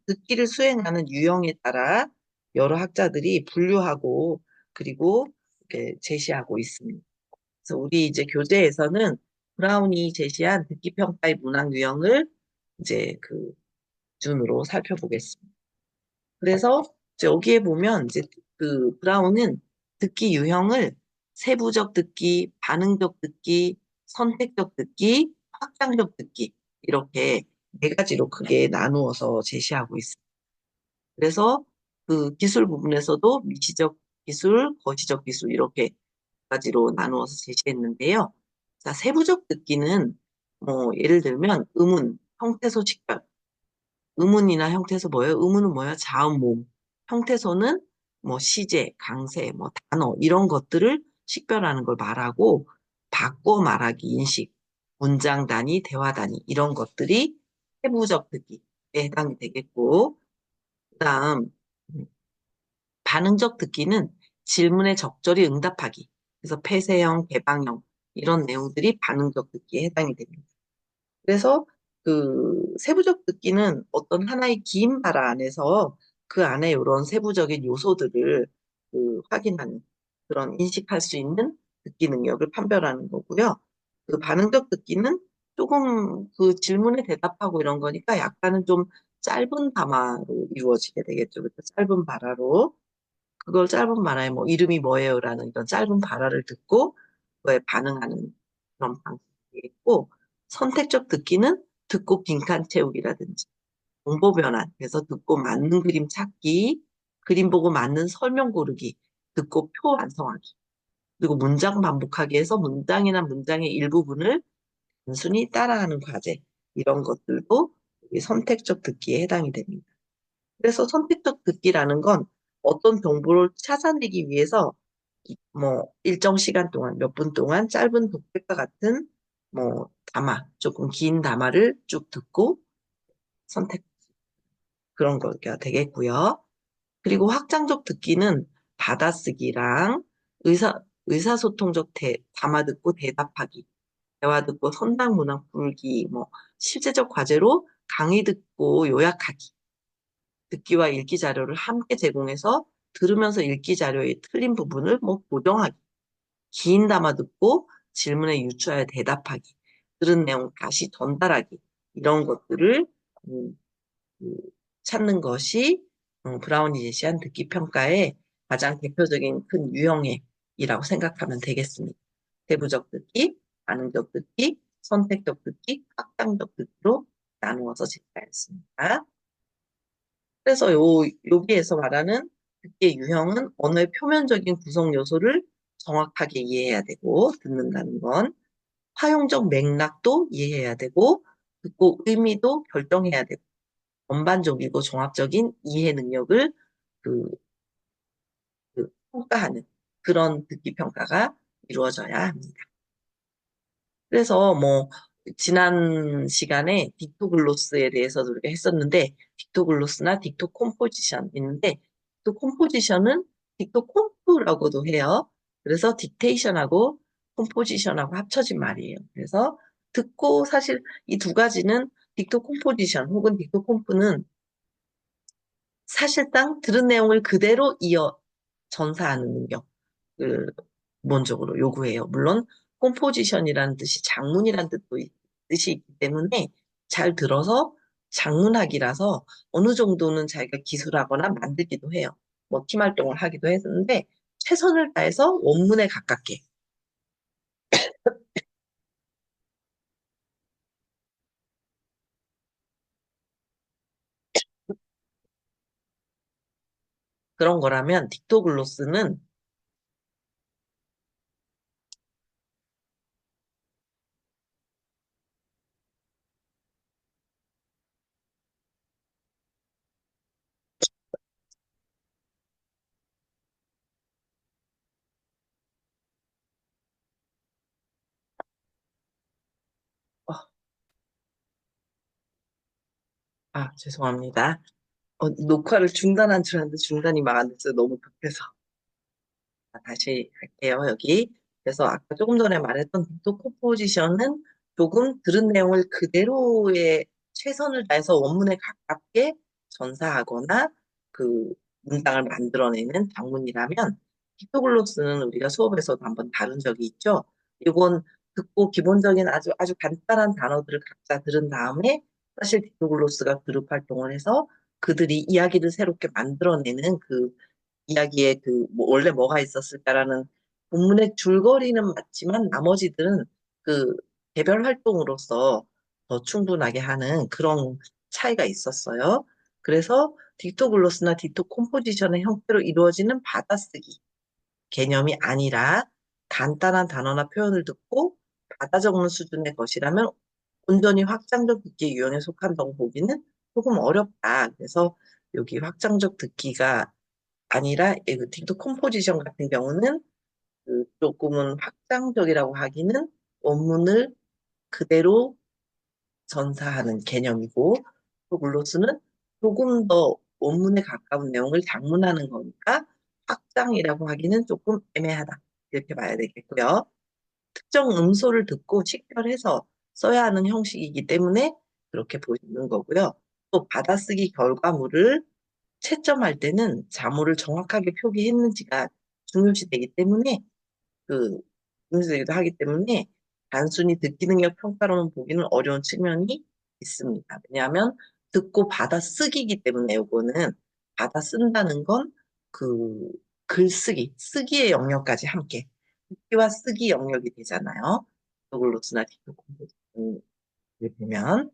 듣기를 수행하는 유형에 따라 여러 학자들이 분류하고 그리고 이렇게 제시하고 있습니다. 그래서 우리 이제 교재에서는 브라운이 제시한 듣기평가의 문학 유형을 이제 그 기준으로 살펴보겠습니다. 그래서 이제 여기에 보면 이제 그 브라운은 듣기 유형을 세부적 듣기, 반응적 듣기, 선택적 듣기, 확장적 듣기 이렇게 네 가지로 크게 나누어서 제시하고 있습니다. 그래서 그 기술 부분에서도 미시적 기술, 거시적 기술 이렇게 가지로 나누어서 제시했는데요. 자, 세부적 듣기는 뭐 예를 들면 음운, 형태소 직결, 의문이나 형태소 뭐예요? 의문은 뭐야? 자음, 모음. 형태소는 뭐 시제, 강세, 뭐 단어 이런 것들을 식별하는 걸 말하고 바꿔 말하기, 인식, 문장 단위, 대화 단위 이런 것들이 세부적 듣기에 해당이 되겠고 그다음 반응적 듣기는 질문에 적절히 응답하기. 그래서 폐쇄형, 개방형 이런 내용들이 반응적 듣기에 해당이 됩니다. 그래서 그 세부적 듣기는 어떤 하나의 긴 말 안에서 그 안에 이런 세부적인 요소들을 그 확인하는 그런 인식할 수 있는 듣기 능력을 판별하는 거고요. 그 반응적 듣기는 조금 그 질문에 대답하고 이런 거니까 약간은 좀 짧은 담화로 이루어지게 되겠죠. 그래서 짧은 발화로 그걸 짧은 말화에 뭐 이름이 뭐예요라는 이런 짧은 발화를 듣고 그거에 반응하는 그런 방식이 있고 선택적 듣기는 듣고 빈칸 채우기라든지 정보 변환 그래서 듣고 맞는 그림 찾기 그림 보고 맞는 설명 고르기 듣고 표 완성하기 그리고 문장 반복하기 해서 문장이나 문장의 일부분을 단순히 따라하는 과제 이런 것들도 이 선택적 듣기에 해당이 됩니다. 그래서 선택적 듣기라는 건 어떤 정보를 찾아내기 위해서 뭐 일정 시간 동안 몇 분 동안 짧은 독백과 같은 뭐 담화 조금 긴 담화를 쭉 듣고 선택 그런 거가 되겠고요. 그리고 확장적 듣기는 받아쓰기랑 의사소통적 담화 듣고 대답하기, 대화 듣고 선당 문항 풀기, 뭐 실제적 과제로 강의 듣고 요약하기, 듣기와 읽기 자료를 함께 제공해서 들으면서 읽기 자료의 틀린 부분을 뭐 보정하기, 긴 담아 듣고 질문에 유추하여 대답하기, 들은 내용 다시 전달하기, 이런 것들을 음, 그 찾는 것이 브라운이 제시한 듣기 평가의 가장 대표적인 큰 유형이라고 생각하면 되겠습니다. 세부적 듣기, 반응적 듣기, 선택적 듣기, 확장적 듣기로 나누어서 제시하였습니다. 그래서 여기에서 말하는 듣기의 유형은 언어의 표면적인 구성 요소를 정확하게 이해해야 되고, 듣는다는 건 화용적 맥락도 이해해야 되고, 듣고 의미도 결정해야 되고, 전반적이고 종합적인 이해 능력을 그, 평가하는 그런 듣기 평가가 이루어져야 합니다. 그래서 뭐 지난 시간에 딕토글로스에 대해서도 우리가 했었는데 딕토글로스나 딕토콤포지션 있는데 딕토콤포지션은 딕토콤프라고도 해요. 그래서 딕테이션하고 콤포지션하고 합쳐진 말이에요. 그래서 듣고 사실 이 두 가지는 딕토콤포지션 혹은 딕토콤프는 사실상 들은 내용을 그대로 이어 전사하는 능력을 기본적으로 요구해요. 물론 컴포지션이라는 뜻이 장문이라는 뜻이 있기 때문에 잘 들어서 장문학이라서 어느 정도는 자기가 기술하거나 만들기도 해요. 뭐 팀 활동을 하기도 했는데 최선을 다해서 원문에 가깝게 그런 거라면 딕토글로스는 어, 죄송합니다. 녹화를 중단한 줄 알았는데 중단이 막 안 됐어요. 너무 급해서. 다시 할게요, 여기. 그래서 아까 조금 전에 말했던 빅토 컴포지션은 조금 들은 내용을 그대로의 최선을 다해서 원문에 가깝게 전사하거나 그 문장을 만들어내는 장문이라면 픽토글로스는 우리가 수업에서도 한번 다룬 적이 있죠. 이건 듣고 기본적인 아주 간단한 단어들을 각자 들은 다음에 사실 디토글로스가 그룹 활동을 해서 그들이 이야기를 새롭게 만들어내는 그 이야기에 원래 뭐가 있었을까라는 본문의 줄거리는 맞지만 나머지들은 그 개별 활동으로서 더 충분하게 하는 그런 차이가 있었어요. 그래서 딕토글로스나 딕토 콤포지션의 형태로 이루어지는 받아쓰기 개념이 아니라 간단한 단어나 표현을 듣고 받아 적는 수준의 것이라면 온전히 확장적 듣기 유형에 속한다고 보기는 조금 어렵다. 그래서 여기 확장적 듣기가 아니라 그 틱톡 컴포지션 같은 경우는 조금은 확장적이라고 하기는 원문을 그대로 전사하는 개념이고 또 글로스는 조금 더 원문에 가까운 내용을 장문하는 거니까 확장이라고 하기는 조금 애매하다. 이렇게 봐야 되겠고요. 특정 음소를 듣고 식별해서 써야 하는 형식이기 때문에 그렇게 보시는 거고요. 또 받아쓰기 결과물을 채점할 때는 자모를 정확하게 표기했는지가 중요시되기 때문에 그 중요시되기도 하기 때문에 단순히 듣기 능력 평가로는 보기는 어려운 측면이 있습니다. 왜냐하면 듣고 받아 쓰기이기 때문에 요거는 받아 쓴다는 건 그 글쓰기, 쓰기의 영역까지 함께 듣기와 쓰기 영역이 되잖아요. 글로스나 디토 콤포지션을 보면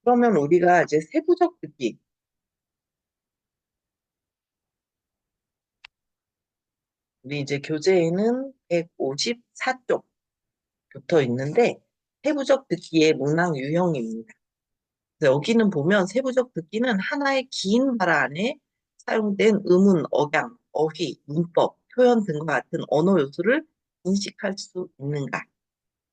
그러면 우리가 이제 세부적 듣기 우리 이제 교재에는 154쪽 붙어 있는데 세부적 듣기의 문항 유형입니다. 그래서 여기는 보면 세부적 듣기는 하나의 긴 말 안에 사용된 음운, 억양, 어휘, 문법, 표현 등과 같은 언어 요소를 인식할 수 있는가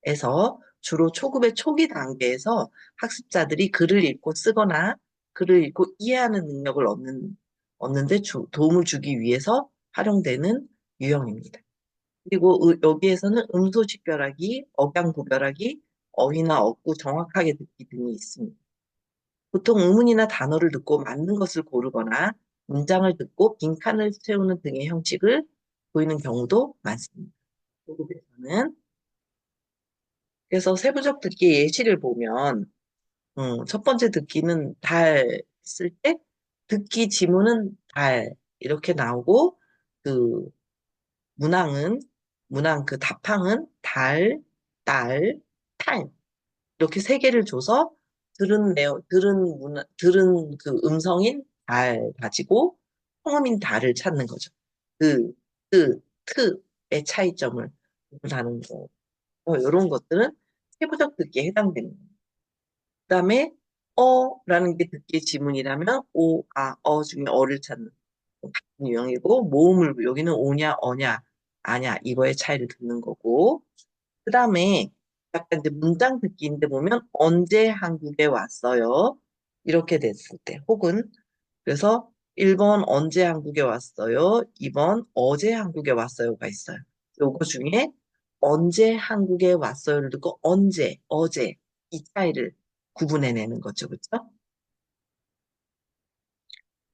에서 주로 초급의 초기 단계에서 학습자들이 글을 읽고 쓰거나 글을 읽고 이해하는 능력을 얻는데 도움을 주기 위해서 활용되는 유형입니다. 그리고 여기에서는 음소 식별하기, 억양 구별하기, 어휘나 어구 정확하게 듣기 등이 있습니다. 보통 의문이나 단어를 듣고 맞는 것을 고르거나 문장을 듣고 빈칸을 채우는 등의 형식을 보이는 경우도 많습니다. 초급에서는. 그래서 세부적 듣기 예시를 보면 첫 번째 듣기는 달 했을 때 듣기 지문은 달 이렇게 나오고 그 문항은 문항 그 답항은 달, 딸, 탈 이렇게 세 개를 줘서 들은 그 음성인 달 가지고 성음인 달을 찾는 거죠. 그, 트의 차이점을 구분하는 거. 이런 것들은 세부적 듣기에 해당되는 거예요. 그다음에 어라는 게 듣기 지문이라면 오, 아, 어 중에 어를 찾는 같은 유형이고 모음을 여기는 오냐, 어냐, 아냐 이거의 차이를 듣는 거고 그다음에 약간 이제 문장 듣기인데 보면 언제 한국에 왔어요? 이렇게 됐을 때 혹은 그래서 1번 언제 한국에 왔어요? 2번 어제 한국에 왔어요가 있어요. 요거 중에 언제 한국에 왔어요를 듣고 언제, 어제 이 차이를 구분해내는 거죠. 그렇죠?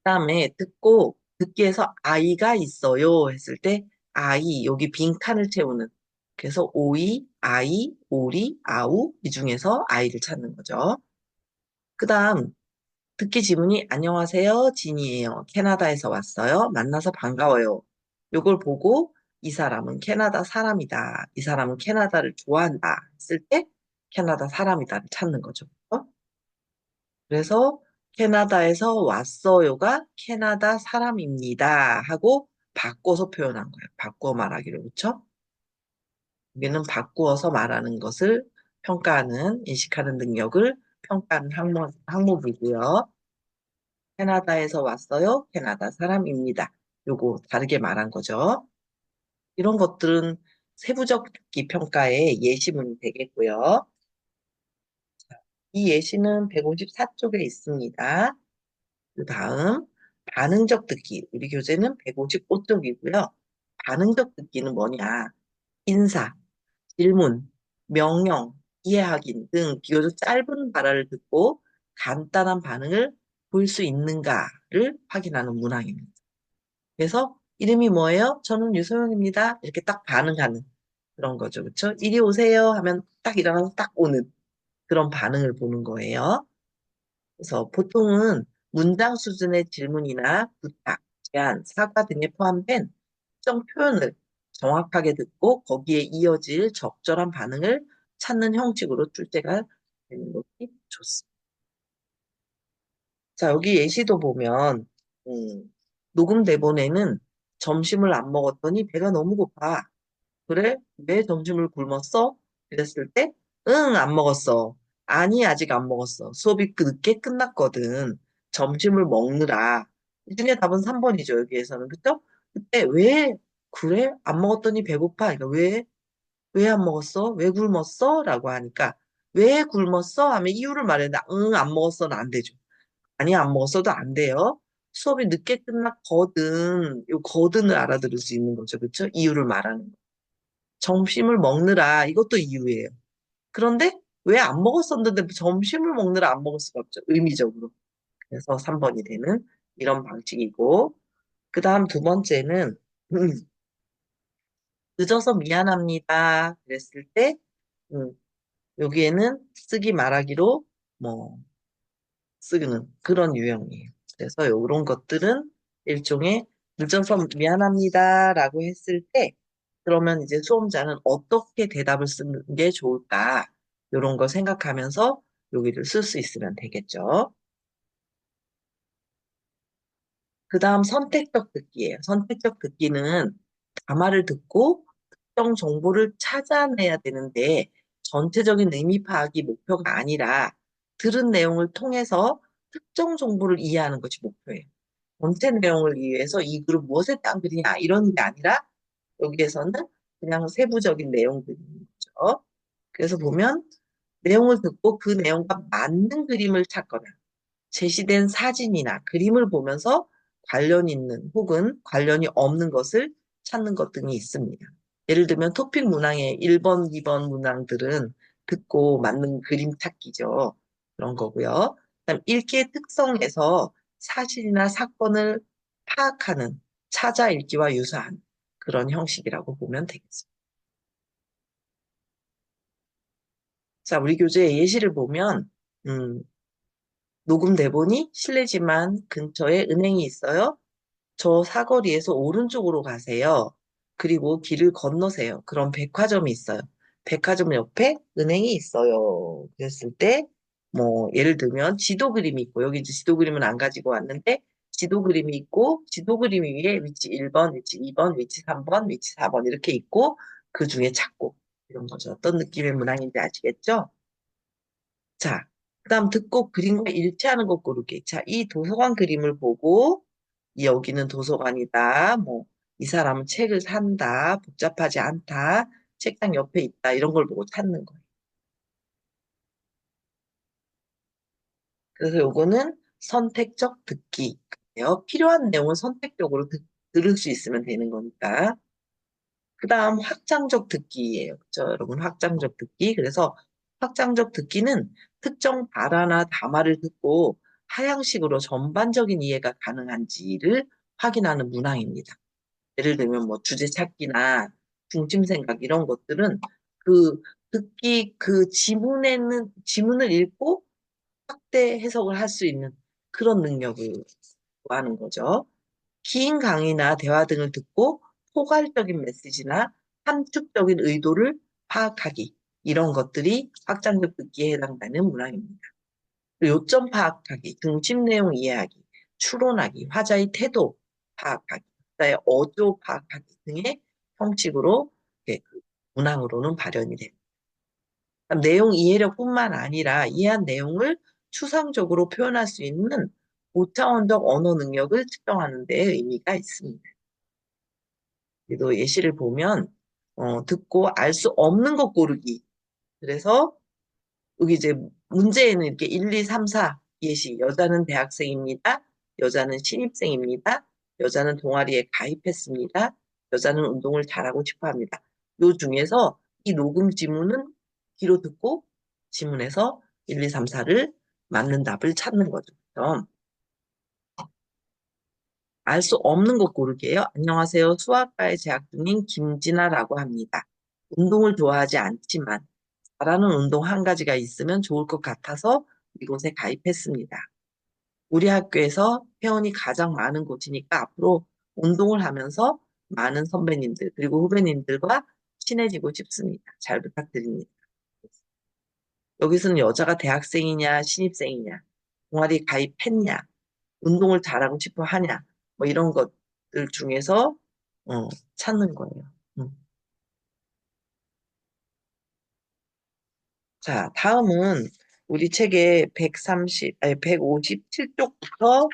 그다음에 듣기에서 아이가 있어요 했을 때 아이 여기 빈칸을 채우는 그래서 오이, 아이, 오리, 아우 이 중에서 아이를 찾는 거죠. 그다음 듣기 지문이 안녕하세요, 진이에요. 캐나다에서 왔어요. 만나서 반가워요. 요걸 보고 이 사람은 캐나다 사람이다. 이 사람은 캐나다를 좋아한다. 했을 때 캐나다 사람이다를 찾는 거죠. 그래서 캐나다에서 왔어요가 캐나다 사람입니다. 하고 바꿔서 표현한 거예요. 바꿔 말하기로. 그렇죠? 여기는 바꾸어서 말하는 것을 평가하는, 인식하는 능력을 평가하는 항목이고요. 캐나다에서 왔어요. 캐나다 사람입니다. 요거 다르게 말한 거죠. 이런 것들은 세부적 듣기 평가의 예시문이 되겠고요. 이 예시는 154쪽에 있습니다. 그 다음, 반응적 듣기. 우리 교재는 155쪽이고요. 반응적 듣기는 뭐냐? 인사, 질문, 명령, 이해하기 등 비교적 짧은 발화를 듣고 간단한 반응을 볼 수 있는가를 확인하는 문항입니다. 그래서 이름이 뭐예요? 저는 유소영입니다. 이렇게 딱 반응하는 그런 거죠. 그쵸? 이리 오세요 하면 딱 일어나서 딱 오는 그런 반응을 보는 거예요. 그래서 보통은 문장 수준의 질문이나 부탁, 제안, 사과 등에 포함된 특정 표현을 정확하게 듣고 거기에 이어질 적절한 반응을 찾는 형식으로 출제가 되는 것이 좋습니다. 자, 여기 예시도 보면, 녹음 대본에는 점심을 안 먹었더니 배가 너무 고파. 그래? 왜 점심을 굶었어? 이랬을 때, 응, 안 먹었어. 아니, 아직 안 먹었어. 수업이 늦게 끝났거든. 점심을 먹느라. 이 중에 답은 3번이죠, 여기에서는. 그죠? 그때 왜, 그래? 안 먹었더니 배고파. 그러니까 왜 안 먹었어? 왜 굶었어? 라고 하니까, 왜 굶었어? 하면 이유를 말했는데, 응, 안 먹었어는 안 되죠. 아니, 안 먹었어도 안 돼요. 수업이 늦게 끝났거든. 요 거든을 알아들을 수 있는 거죠. 그쵸? 이유를 말하는 거. 점심을 먹느라 이것도 이유예요. 그런데 왜 안 먹었었는데 점심을 먹느라 안 먹을 수가 없죠. 의미적으로. 그래서 3번이 되는 이런 방식이고 그 다음 두 번째는 음, 늦어서 미안합니다. 그랬을 때 여기에는 쓰기 말하기로 뭐 쓰는 그런 유형이에요. 그래서 이런 것들은 일종의 늦어서 미안합니다라고 했을 때 그러면 이제 수험자는 어떻게 대답을 쓰는 게 좋을까? 이런 거 생각하면서 여기를 쓸 수 있으면 되겠죠. 그 다음 선택적 듣기예요. 선택적 듣기는 담화를 듣고 특정 정보를 찾아내야 되는데 전체적인 의미 파악이 목표가 아니라 들은 내용을 통해서 특정 정보를 이해하는 것이 목표예요. 전체 내용을 위해서 이 글은 무엇에 대한 글이냐 이런 게 아니라 여기에서는 그냥 세부적인 내용들인 거죠. 그래서 보면 내용을 듣고 그 내용과 맞는 그림을 찾거나 제시된 사진이나 그림을 보면서 관련 있는 혹은 관련이 없는 것을 찾는 것 등이 있습니다. 예를 들면 토픽 문항의 1번, 2번 문항들은 듣고 맞는 그림 찾기죠. 그런 거고요. 그다음 읽기의 특성에서 사실이나 사건을 파악하는 찾아 읽기와 유사한 그런 형식이라고 보면 되겠습니다. 자, 우리 교재의 예시를 보면 음, 녹음 대본이 실례지만 근처에 은행이 있어요. 저 사거리에서 오른쪽으로 가세요. 그리고 길을 건너세요. 그럼 백화점이 있어요. 백화점 옆에 은행이 있어요. 그랬을 때, 뭐, 예를 들면 지도 그림이 있고, 여기 이제 지도 그림은 안 가지고 왔는데, 지도 그림이 있고, 지도 그림 위에 위치 1번, 위치 2번, 위치 3번, 위치 4번 이렇게 있고, 그 중에 찾고, 이런 거죠. 어떤 느낌의 문항인지 아시겠죠? 자, 그다음 듣고 그림과 일치하는 것 고르기. 자, 이 도서관 그림을 보고 여기는 도서관이다. 뭐, 이 사람은 책을 산다. 복잡하지 않다. 책장 옆에 있다. 이런 걸 보고 찾는 거예요. 그래서 요거는 선택적 듣기예요. 필요한 내용은 선택적으로 들을 수 있으면 되는 거니까. 그 다음 확장적 듣기예요. 그죠? 여러분, 확장적 듣기. 그래서 확장적 듣기는 특정 발화나 담화를 듣고 하향식으로 전반적인 이해가 가능한지를 확인하는 문항입니다. 예를 들면 뭐 주제 찾기나 중심 생각 이런 것들은 그 듣기 그 지문을 읽고 확대 해석을 할 수 있는 그런 능력을 하는 거죠. 긴 강의나 대화 등을 듣고 포괄적인 메시지나 함축적인 의도를 파악하기. 이런 것들이 확장적 듣기에 해당되는 문항입니다. 그리고 요점 파악하기, 중심 내용 이해하기, 추론하기, 화자의 태도 파악하기, 화자의 어조 파악하기 등의 형식으로 그 문항으로는 발현이 됩니다. 내용 이해력뿐만 아니라 이해한 내용을 추상적으로 표현할 수 있는 고차원적 언어 능력을 측정하는 데 의미가 있습니다. 그래도 예시를 보면 듣고 알 수 없는 것 고르기. 그래서 여기 이제 문제에는 이렇게 1, 2, 3, 4 예시. 여자는 대학생입니다. 여자는 신입생입니다. 여자는 동아리에 가입했습니다. 여자는 운동을 잘하고 싶어 합니다. 요 중에서 이 녹음 지문은 귀로 듣고 지문에서 1, 2, 3, 4를 맞는 답을 찾는 거죠. 그럼 알 수 없는 것 고르기예요. 안녕하세요. 수학과에 재학 중인 김진아라고 합니다. 운동을 좋아하지 않지만 잘하는 운동 한 가지가 있으면 좋을 것 같아서 이곳에 가입했습니다. 우리 학교에서 회원이 가장 많은 곳이니까 앞으로 운동을 하면서 많은 선배님들 그리고 후배님들과 친해지고 싶습니다. 잘 부탁드립니다. 여기서는 여자가 대학생이냐 신입생이냐 동아리 가입했냐 운동을 잘하고 싶어 하냐 뭐 이런 것들 중에서 어, 찾는 거예요. 음. 자, 다음은 우리 책의 130, 아니 157쪽부터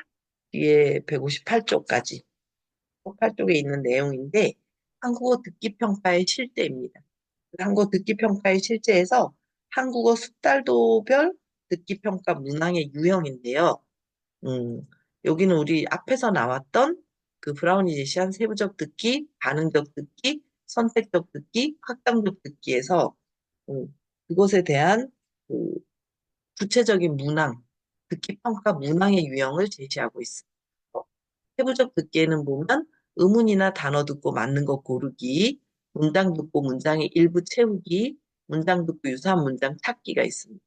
뒤에 158쪽까지 8쪽에 있는 내용인데 한국어 듣기 평가의 실제입니다. 한국어 듣기 평가의 실제에서 한국어 숙달도별 듣기 평가 문항의 유형인데요. 음, 여기는 우리 앞에서 나왔던 그 브라운이 제시한 세부적 듣기, 반응적 듣기, 선택적 듣기, 확장적 듣기에서 그것에 대한 그 구체적인 문항, 듣기 평가 문항의 유형을 제시하고 있습니다. 세부적 듣기에는 보면 의문이나 단어 듣고 맞는 것 고르기, 문장 듣고 문장의 일부 채우기, 문장 듣고 유사한 문장 찾기가 있습니다.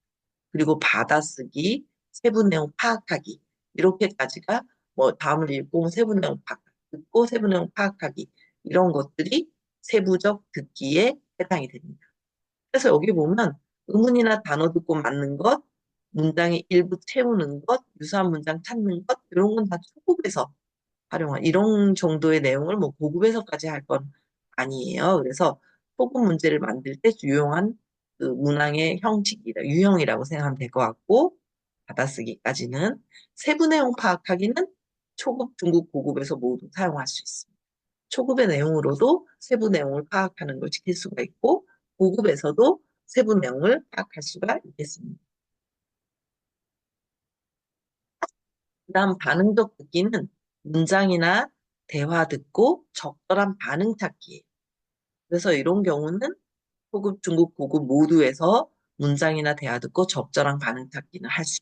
그리고 받아쓰기, 세부 내용 파악하기 이렇게까지가 뭐 다음을 읽고 세부 내용 파악, 듣고 세부 내용 파악하기 이런 것들이 세부적 듣기에 해당이 됩니다. 그래서 여기 보면 의문이나 단어 듣고 맞는 것, 문장의 일부 채우는 것, 유사한 문장 찾는 것 이런 건 다 초급에서 활용한 이런 정도의 내용을 뭐 고급에서까지 할 건 아니에요. 그래서 소금 문제를 만들 때 유용한 그 문항의 형식이다, 유형이라고 생각하면 될 것 같고 받아쓰기까지는 세부 내용 파악하기는 초급, 중급, 고급에서 모두 사용할 수 있습니다. 초급의 내용으로도 세부 내용을 파악하는 걸 지킬 수가 있고 고급에서도 세부 내용을 파악할 수가 있겠습니다. 그다음 반응적 듣기는 문장이나 대화 듣고 적절한 반응 찾기예요. 그래서 이런 경우는 초급, 중급, 고급 모두에서 문장이나 대화 듣고 적절한 반응 찾기는 할 수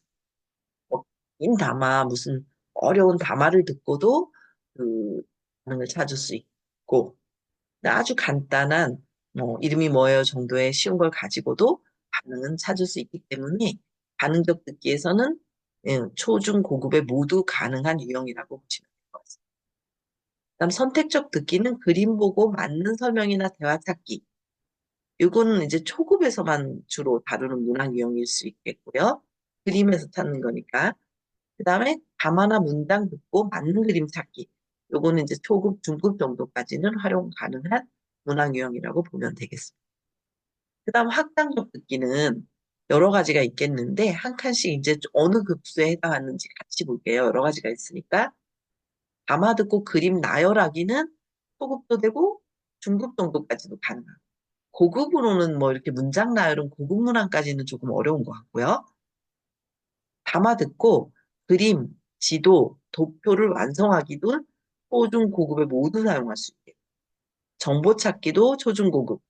있고, 긴 담화, 무슨 어려운 담화를 듣고도 그 반응을 찾을 수 있고, 아주 간단한 뭐 이름이 뭐예요 정도의 쉬운 걸 가지고도 반응은 찾을 수 있기 때문에 반응적 듣기에서는 초, 중, 고급에 모두 가능한 유형이라고 보시면 될 것 같습니다. 그다음 선택적 듣기는 그림 보고 맞는 설명이나 대화 찾기. 이거는 이제 초급에서만 주로 다루는 문학 유형일 수 있겠고요. 그림에서 찾는 거니까. 그다음에 담화나 문장 듣고 맞는 그림 찾기. 요거는 이제 초급, 중급 정도까지는 활용 가능한 문학 유형이라고 보면 되겠습니다. 그다음 확장적 듣기는 여러 가지가 있겠는데 한 칸씩 이제 어느 급수에 해당하는지 같이 볼게요. 여러 가지가 있으니까. 담화 듣고 그림 나열하기는 초급도 되고 중급 정도까지도 가능합니다. 고급으로는 뭐 이렇게 문장 나열은 고급 문항까지는 조금 어려운 것 같고요. 담아 듣고 그림, 지도, 도표를 완성하기도 초중 고급에 모두 사용할 수 있게. 정보 찾기도 초중 고급.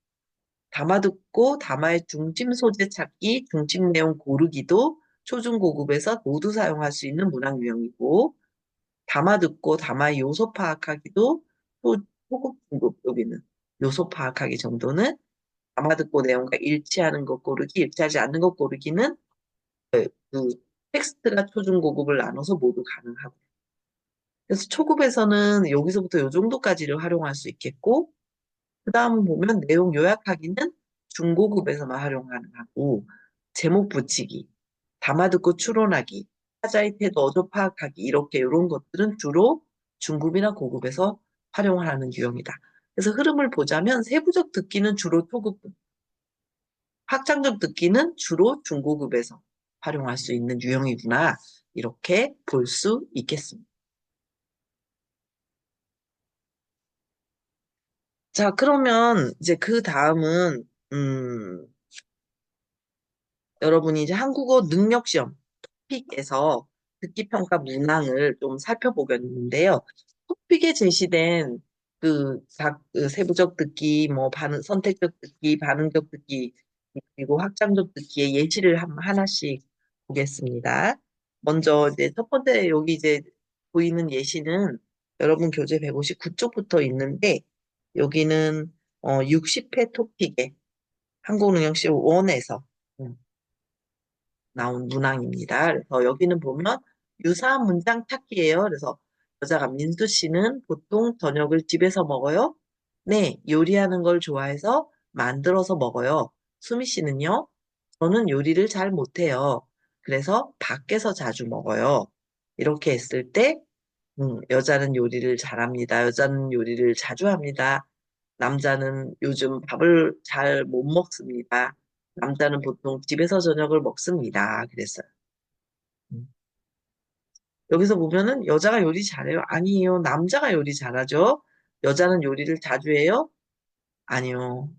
담아 듣고 담화의 중심 소재 찾기, 중심 내용 고르기도 초중 고급에서 모두 사용할 수 있는 문항 유형이고, 담아 듣고 담화의 요소 파악하기도 초급 중급 여기는 요소 파악하기 정도는 담아 듣고 내용과 일치하는 것 고르기, 일치하지 않는 것 고르기는 그 텍스트가 초중고급을 나눠서 모두 가능하고. 그래서 초급에서는 여기서부터 요 정도까지를 활용할 수 있겠고, 그 다음 보면 내용 요약하기는 중고급에서만 활용 가능하고, 제목 붙이기, 담아 듣고 추론하기, 타자의 태도 어조 파악하기, 이렇게 이런 것들은 주로 중급이나 고급에서 활용하는 유형이다. 그래서 흐름을 보자면 세부적 듣기는 주로 초급, 확장적 듣기는 주로 중고급에서 활용할 수 있는 유형이구나. 이렇게 볼 수 있겠습니다. 자, 그러면 이제 그 다음은, 여러분이 이제 한국어 능력 시험 토픽에서 듣기 평가 문항을 좀 살펴보겠는데요. 토픽에 제시된 그 세부적 듣기, 뭐 선택적 듣기, 반응적 듣기, 그리고 확장적 듣기의 예시를 하나씩 보겠습니다. 먼저 이제 첫 번째 여기 이제 보이는 예시는 여러분 교재 159쪽부터 있는데 여기는 60회 토픽에 한국능력시 원에서 나온 문항입니다. 그래서 여기는 보면 유사한 문장 찾기예요. 그래서 여자가 민수 씨는 보통 저녁을 집에서 먹어요? 네, 요리하는 걸 좋아해서 만들어서 먹어요. 수미 씨는요? 저는 요리를 잘 못해요. 그래서 밖에서 자주 먹어요. 이렇게 했을 때 여자는 요리를 잘합니다. 여자는 요리를 자주 합니다. 남자는 요즘 밥을 잘 못 먹습니다. 남자는 보통 집에서 저녁을 먹습니다. 그랬어요. 음. 여기서 보면은 여자가 요리 잘해요? 아니에요. 남자가 요리 잘하죠? 여자는 요리를 자주 해요? 아니요.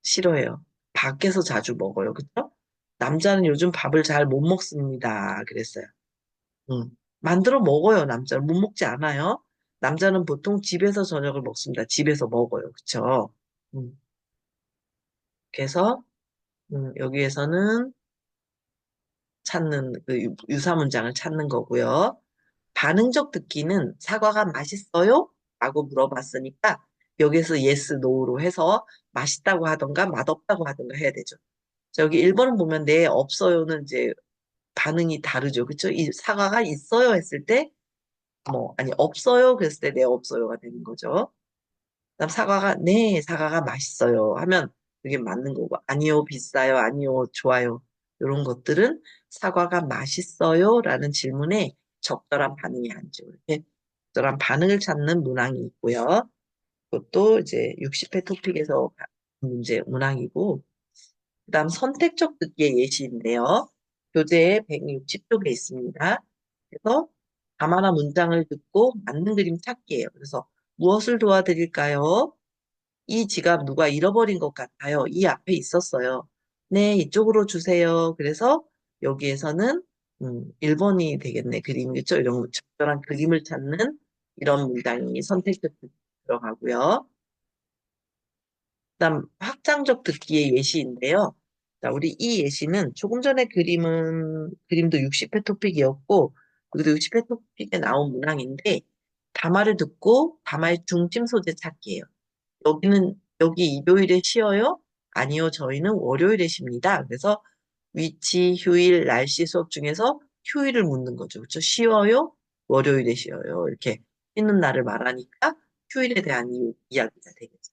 싫어해요. 밖에서 자주 먹어요. 그쵸? 남자는 요즘 밥을 잘 못 먹습니다. 그랬어요. 만들어 먹어요, 남자는. 못 먹지 않아요. 남자는 보통 집에서 저녁을 먹습니다. 집에서 먹어요. 그쵸? 음, 그래서, 여기에서는 찾는, 그 유사 문장을 찾는 거고요. 반응적 듣기는 사과가 맛있어요? 라고 물어봤으니까, 여기서 yes, no로 해서 맛있다고 하던가 맛없다고 하던가 해야 되죠. 자, 여기 1번은 보면 네, 없어요는 이제 반응이 다르죠. 그쵸? 이 사과가 있어요 했을 때, 아니, 없어요. 그랬을 때, 네, 없어요가 되는 거죠. 그다음 사과가, 네, 사과가 맛있어요. 하면 그게 맞는 거고, 아니요, 비싸요. 아니요, 좋아요. 이런 것들은 사과가 맛있어요. 라는 질문에 적절한 반응이 아니죠. 이렇게 적절한 반응을 찾는 문항이 있고요. 그것도 이제 60회 토픽에서 문제 문항이고, 그다음 선택적 듣기의 예시인데요. 교재에 160쪽에 있습니다. 그래서 가만한 문장을 듣고 맞는 그림 찾기예요. 그래서 무엇을 도와드릴까요? 이 지갑 누가 잃어버린 것 같아요. 이 앞에 있었어요. 네, 이쪽으로 주세요. 그래서 여기에서는 1번이 되겠네. 그림, 그죠? 이런 적절한 그림을 찾는 이런 문장이 선택적 듣기 들어가고요. 그다음 확장적 듣기의 예시인데요. 자, 우리 이 예시는 조금 전에 그림도 60회 토픽이었고, 그리고 60회 토픽에 나온 문항인데, 담화를 듣고 담화의 중심 소재 찾기예요. 여기 일요일에 쉬어요? 아니요, 저희는 월요일에 쉽니다. 그래서 위치, 휴일, 날씨 수업 중에서 휴일을 묻는 거죠. 그렇죠? 쉬어요? 월요일에 쉬어요. 이렇게 쉬는 날을 말하니까 휴일에 대한 이야기가 되겠죠.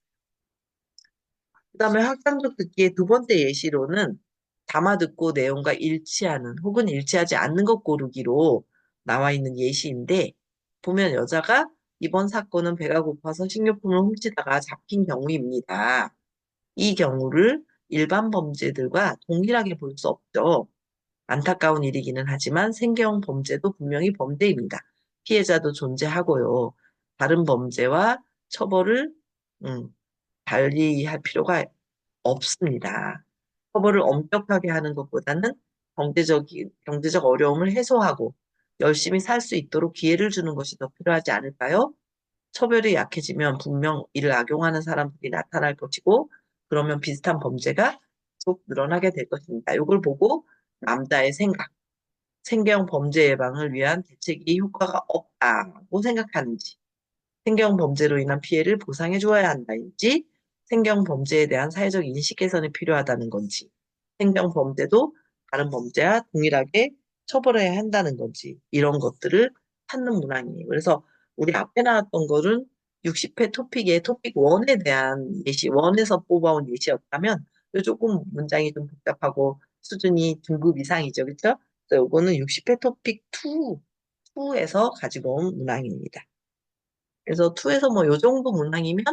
그다음에 확장적 듣기의 두 번째 예시로는 담아 듣고 내용과 일치하는 혹은 일치하지 않는 것 고르기로 나와 있는 예시인데 보면 여자가 이번 사건은 배가 고파서 식료품을 훔치다가 잡힌 경우입니다. 이 경우를 일반 범죄들과 동일하게 볼 수 없죠. 안타까운 일이기는 하지만 생계형 범죄도 분명히 범죄입니다. 피해자도 존재하고요. 다른 범죄와 처벌을 음, 달리할 필요가 없습니다. 처벌을 엄격하게 하는 것보다는 경제적 어려움을 해소하고 열심히 살 수 있도록 기회를 주는 것이 더 필요하지 않을까요? 처벌이 약해지면 분명 이를 악용하는 사람들이 나타날 것이고, 그러면 비슷한 범죄가 계속 늘어나게 될 것입니다. 이걸 보고 남자의 생각, 생계형 범죄 예방을 위한 대책이 효과가 없다고 생각하는지, 생경 범죄로 인한 피해를 보상해 주어야 한다인지, 생경 범죄에 대한 사회적 인식 개선이 필요하다는 건지, 생경 범죄도 다른 범죄와 동일하게 처벌해야 한다는 건지, 이런 것들을 찾는 문항이에요. 그래서 우리 앞에 나왔던 거는 60회 토픽의 토픽 1에 대한 예시, 1에서 뽑아온 예시였다면, 요 조금 문장이 좀 복잡하고 수준이 중급 이상이죠. 그렇죠? 그래서 요거는 60회 토픽 2에서 가지고 온 문항입니다. 그래서 2에서 뭐 요 정도 문항이면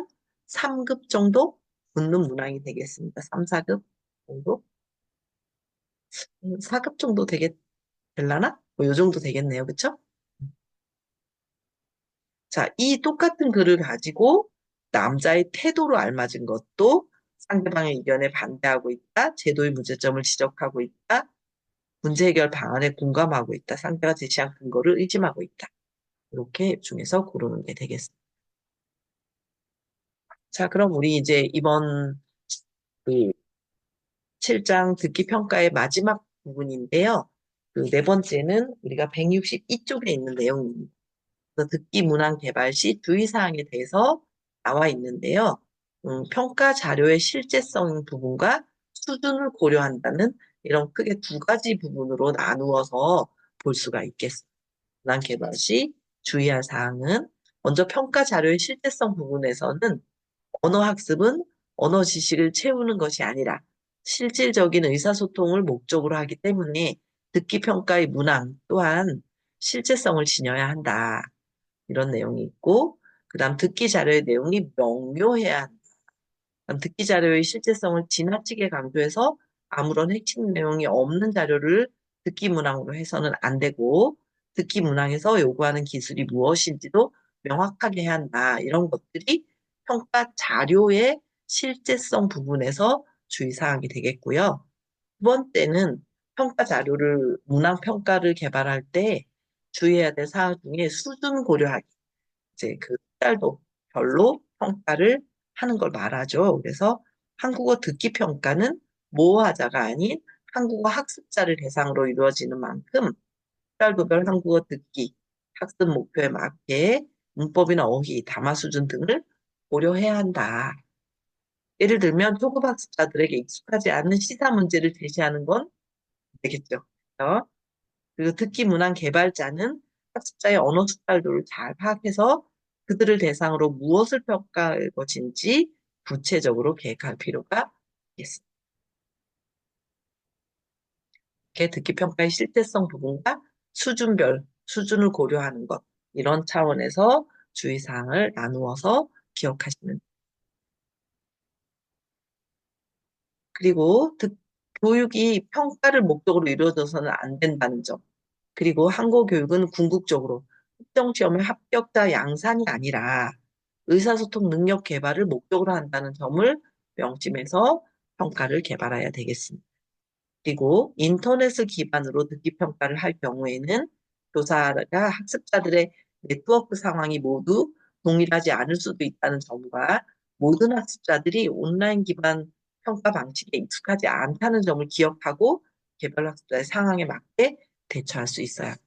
3급 정도 붙는 문항이 되겠습니다. 3, 4급 정도? 4급 정도 될라나? 뭐 요 정도 되겠네요. 그쵸? 자, 이 똑같은 글을 가지고 남자의 태도로 알맞은 것도 상대방의 의견에 반대하고 있다. 제도의 문제점을 지적하고 있다. 문제 해결 방안에 공감하고 있다. 상대가 제시한 근거를 의심하고 있다. 이렇게 중에서 고르는 게 되겠습니다. 자, 그럼 우리 이제 이번 그 7장 듣기 평가의 마지막 부분인데요. 그 네 번째는 우리가 162쪽에 있는 내용입니다. 그래서 듣기 문항 개발 시 주의사항에 대해서 나와 있는데요. 평가 자료의 실제성 부분과 수준을 고려한다는 이런 크게 두 가지 부분으로 나누어서 볼 수가 있겠습니다. 문항 개발 시 주의할 사항은 먼저 평가 자료의 실제성 부분에서는 언어 학습은 언어 지식을 채우는 것이 아니라 실질적인 의사소통을 목적으로 하기 때문에 듣기 평가의 문항 또한 실제성을 지녀야 한다. 이런 내용이 있고, 그다음 듣기 자료의 내용이 명료해야 한다. 그다음 듣기 자료의 실제성을 지나치게 강조해서 아무런 핵심 내용이 없는 자료를 듣기 문항으로 해서는 안 되고, 듣기 문항에서 요구하는 기술이 무엇인지도 명확하게 해야 한다. 이런 것들이 평가 자료의 실제성 부분에서 주의사항이 되겠고요. 두 번째는 평가 자료를, 문항 평가를 개발할 때 주의해야 될 사항 중에 수준 고려하기. 이제 그 딸도 별로 평가를 하는 걸 말하죠. 그래서 한국어 듣기 평가는 모호하자가 아닌 한국어 학습자를 대상으로 이루어지는 만큼 딸도별 한국어 듣기 학습 목표에 맞게 문법이나 어휘, 담화 수준 등을 고려해야 한다. 예를 들면 초급 학습자들에게 익숙하지 않은 시사 문제를 제시하는 건 되겠죠. 그래서 그리고 듣기 문항 개발자는 학습자의 언어 숙달도를 잘 파악해서 그들을 대상으로 무엇을 평가할 것인지 구체적으로 계획할 필요가 있습니다. 이렇게 듣기 평가의 실제성 부분과 수준별, 수준을 고려하는 것, 이런 차원에서 주의사항을 나누어서 기억하시면. 그리고 교육이 평가를 목적으로 이루어져서는 안 된다는 점. 그리고 한국 교육은 궁극적으로 특정 시험의 합격자 양산이 아니라 의사소통 능력 개발을 목적으로 한다는 점을 명심해서 평가를 개발해야 되겠습니다. 그리고 인터넷을 기반으로 듣기 평가를 할 경우에는 교사가 학습자들의 네트워크 상황이 모두 동일하지 않을 수도 있다는 점과 모든 학습자들이 온라인 기반 평가 방식에 익숙하지 않다는 점을 기억하고 개별 학습자의 상황에 맞게 대처할 수 있어야 합니다.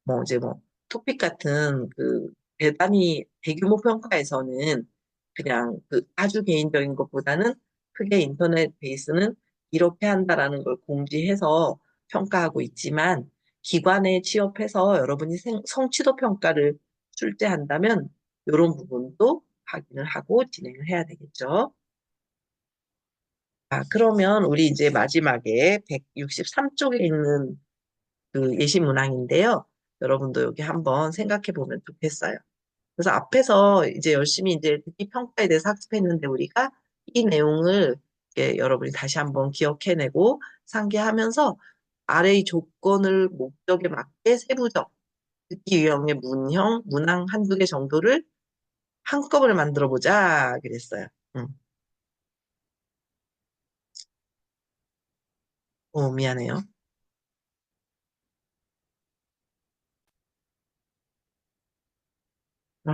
뭐 이제 뭐 토픽 같은 그 대단히 대규모 평가에서는 그냥 그 아주 개인적인 것보다는 크게 인터넷 베이스는 이렇게 한다라는 걸 공지해서 평가하고 있지만 기관에 취업해서 여러분이 성취도 평가를 출제한다면 이런 부분도 확인을 하고 진행을 해야 되겠죠. 그러면 우리 이제 마지막에 163쪽에 있는 그 예시 문항인데요. 여러분도 여기 한번 생각해 보면 좋겠어요. 그래서 앞에서 이제 열심히 이제 듣기 평가에 대해서 학습했는데 우리가 이 내용을 이렇게 여러분이 다시 한번 기억해내고 상기하면서 아래의 조건을 목적에 맞게 세부적 듣기 유형의 문형, 문항 한두 개 정도를 한꺼번에 만들어 보자 그랬어요. 응. 미안해요. 어,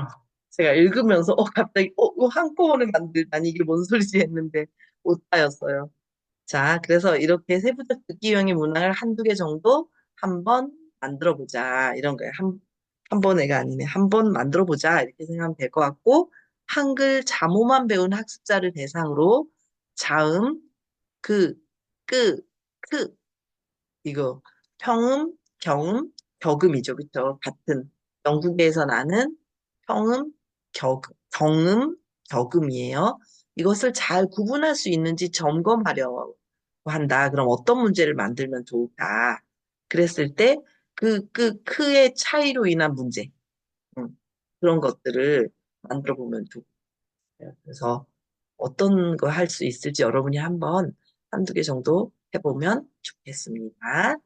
제가 읽으면서 갑자기 이거 한꺼번에 만들다니 이게 뭔 소리지 했는데 오타였어요. 자, 그래서 이렇게 세부적 듣기형의 문항을 한두 개 정도 한번 만들어 보자. 이런 거예요. 한 번에가 아니네. 한 번 만들어 보자. 이렇게 생각하면 될 것 같고, 한글 자모만 배운 학습자를 대상으로 자음, 그, 끄, 크, 이거 평음, 경음, 격음이죠. 그쵸? 같은 영국에서 나는 평음, 경음, 격음이에요. 이것을 잘 구분할 수 있는지 점검하려고 한다. 그럼 어떤 문제를 만들면 좋을까? 그랬을 때 크의 차이로 인한 문제, 음, 그런 것들을 만들어 보면 좋겠어요. 그래서 어떤 거 할 수 있을지 여러분이 한번 한두 개 정도 해보면 좋겠습니다.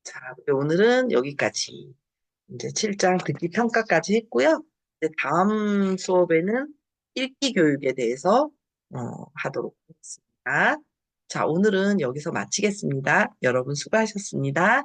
자, 우리 오늘은 여기까지. 이제 7장 듣기 평가까지 했고요. 이제 다음 수업에는 읽기 교육에 대해서 하도록 하겠습니다. 자, 오늘은 여기서 마치겠습니다. 여러분 수고하셨습니다.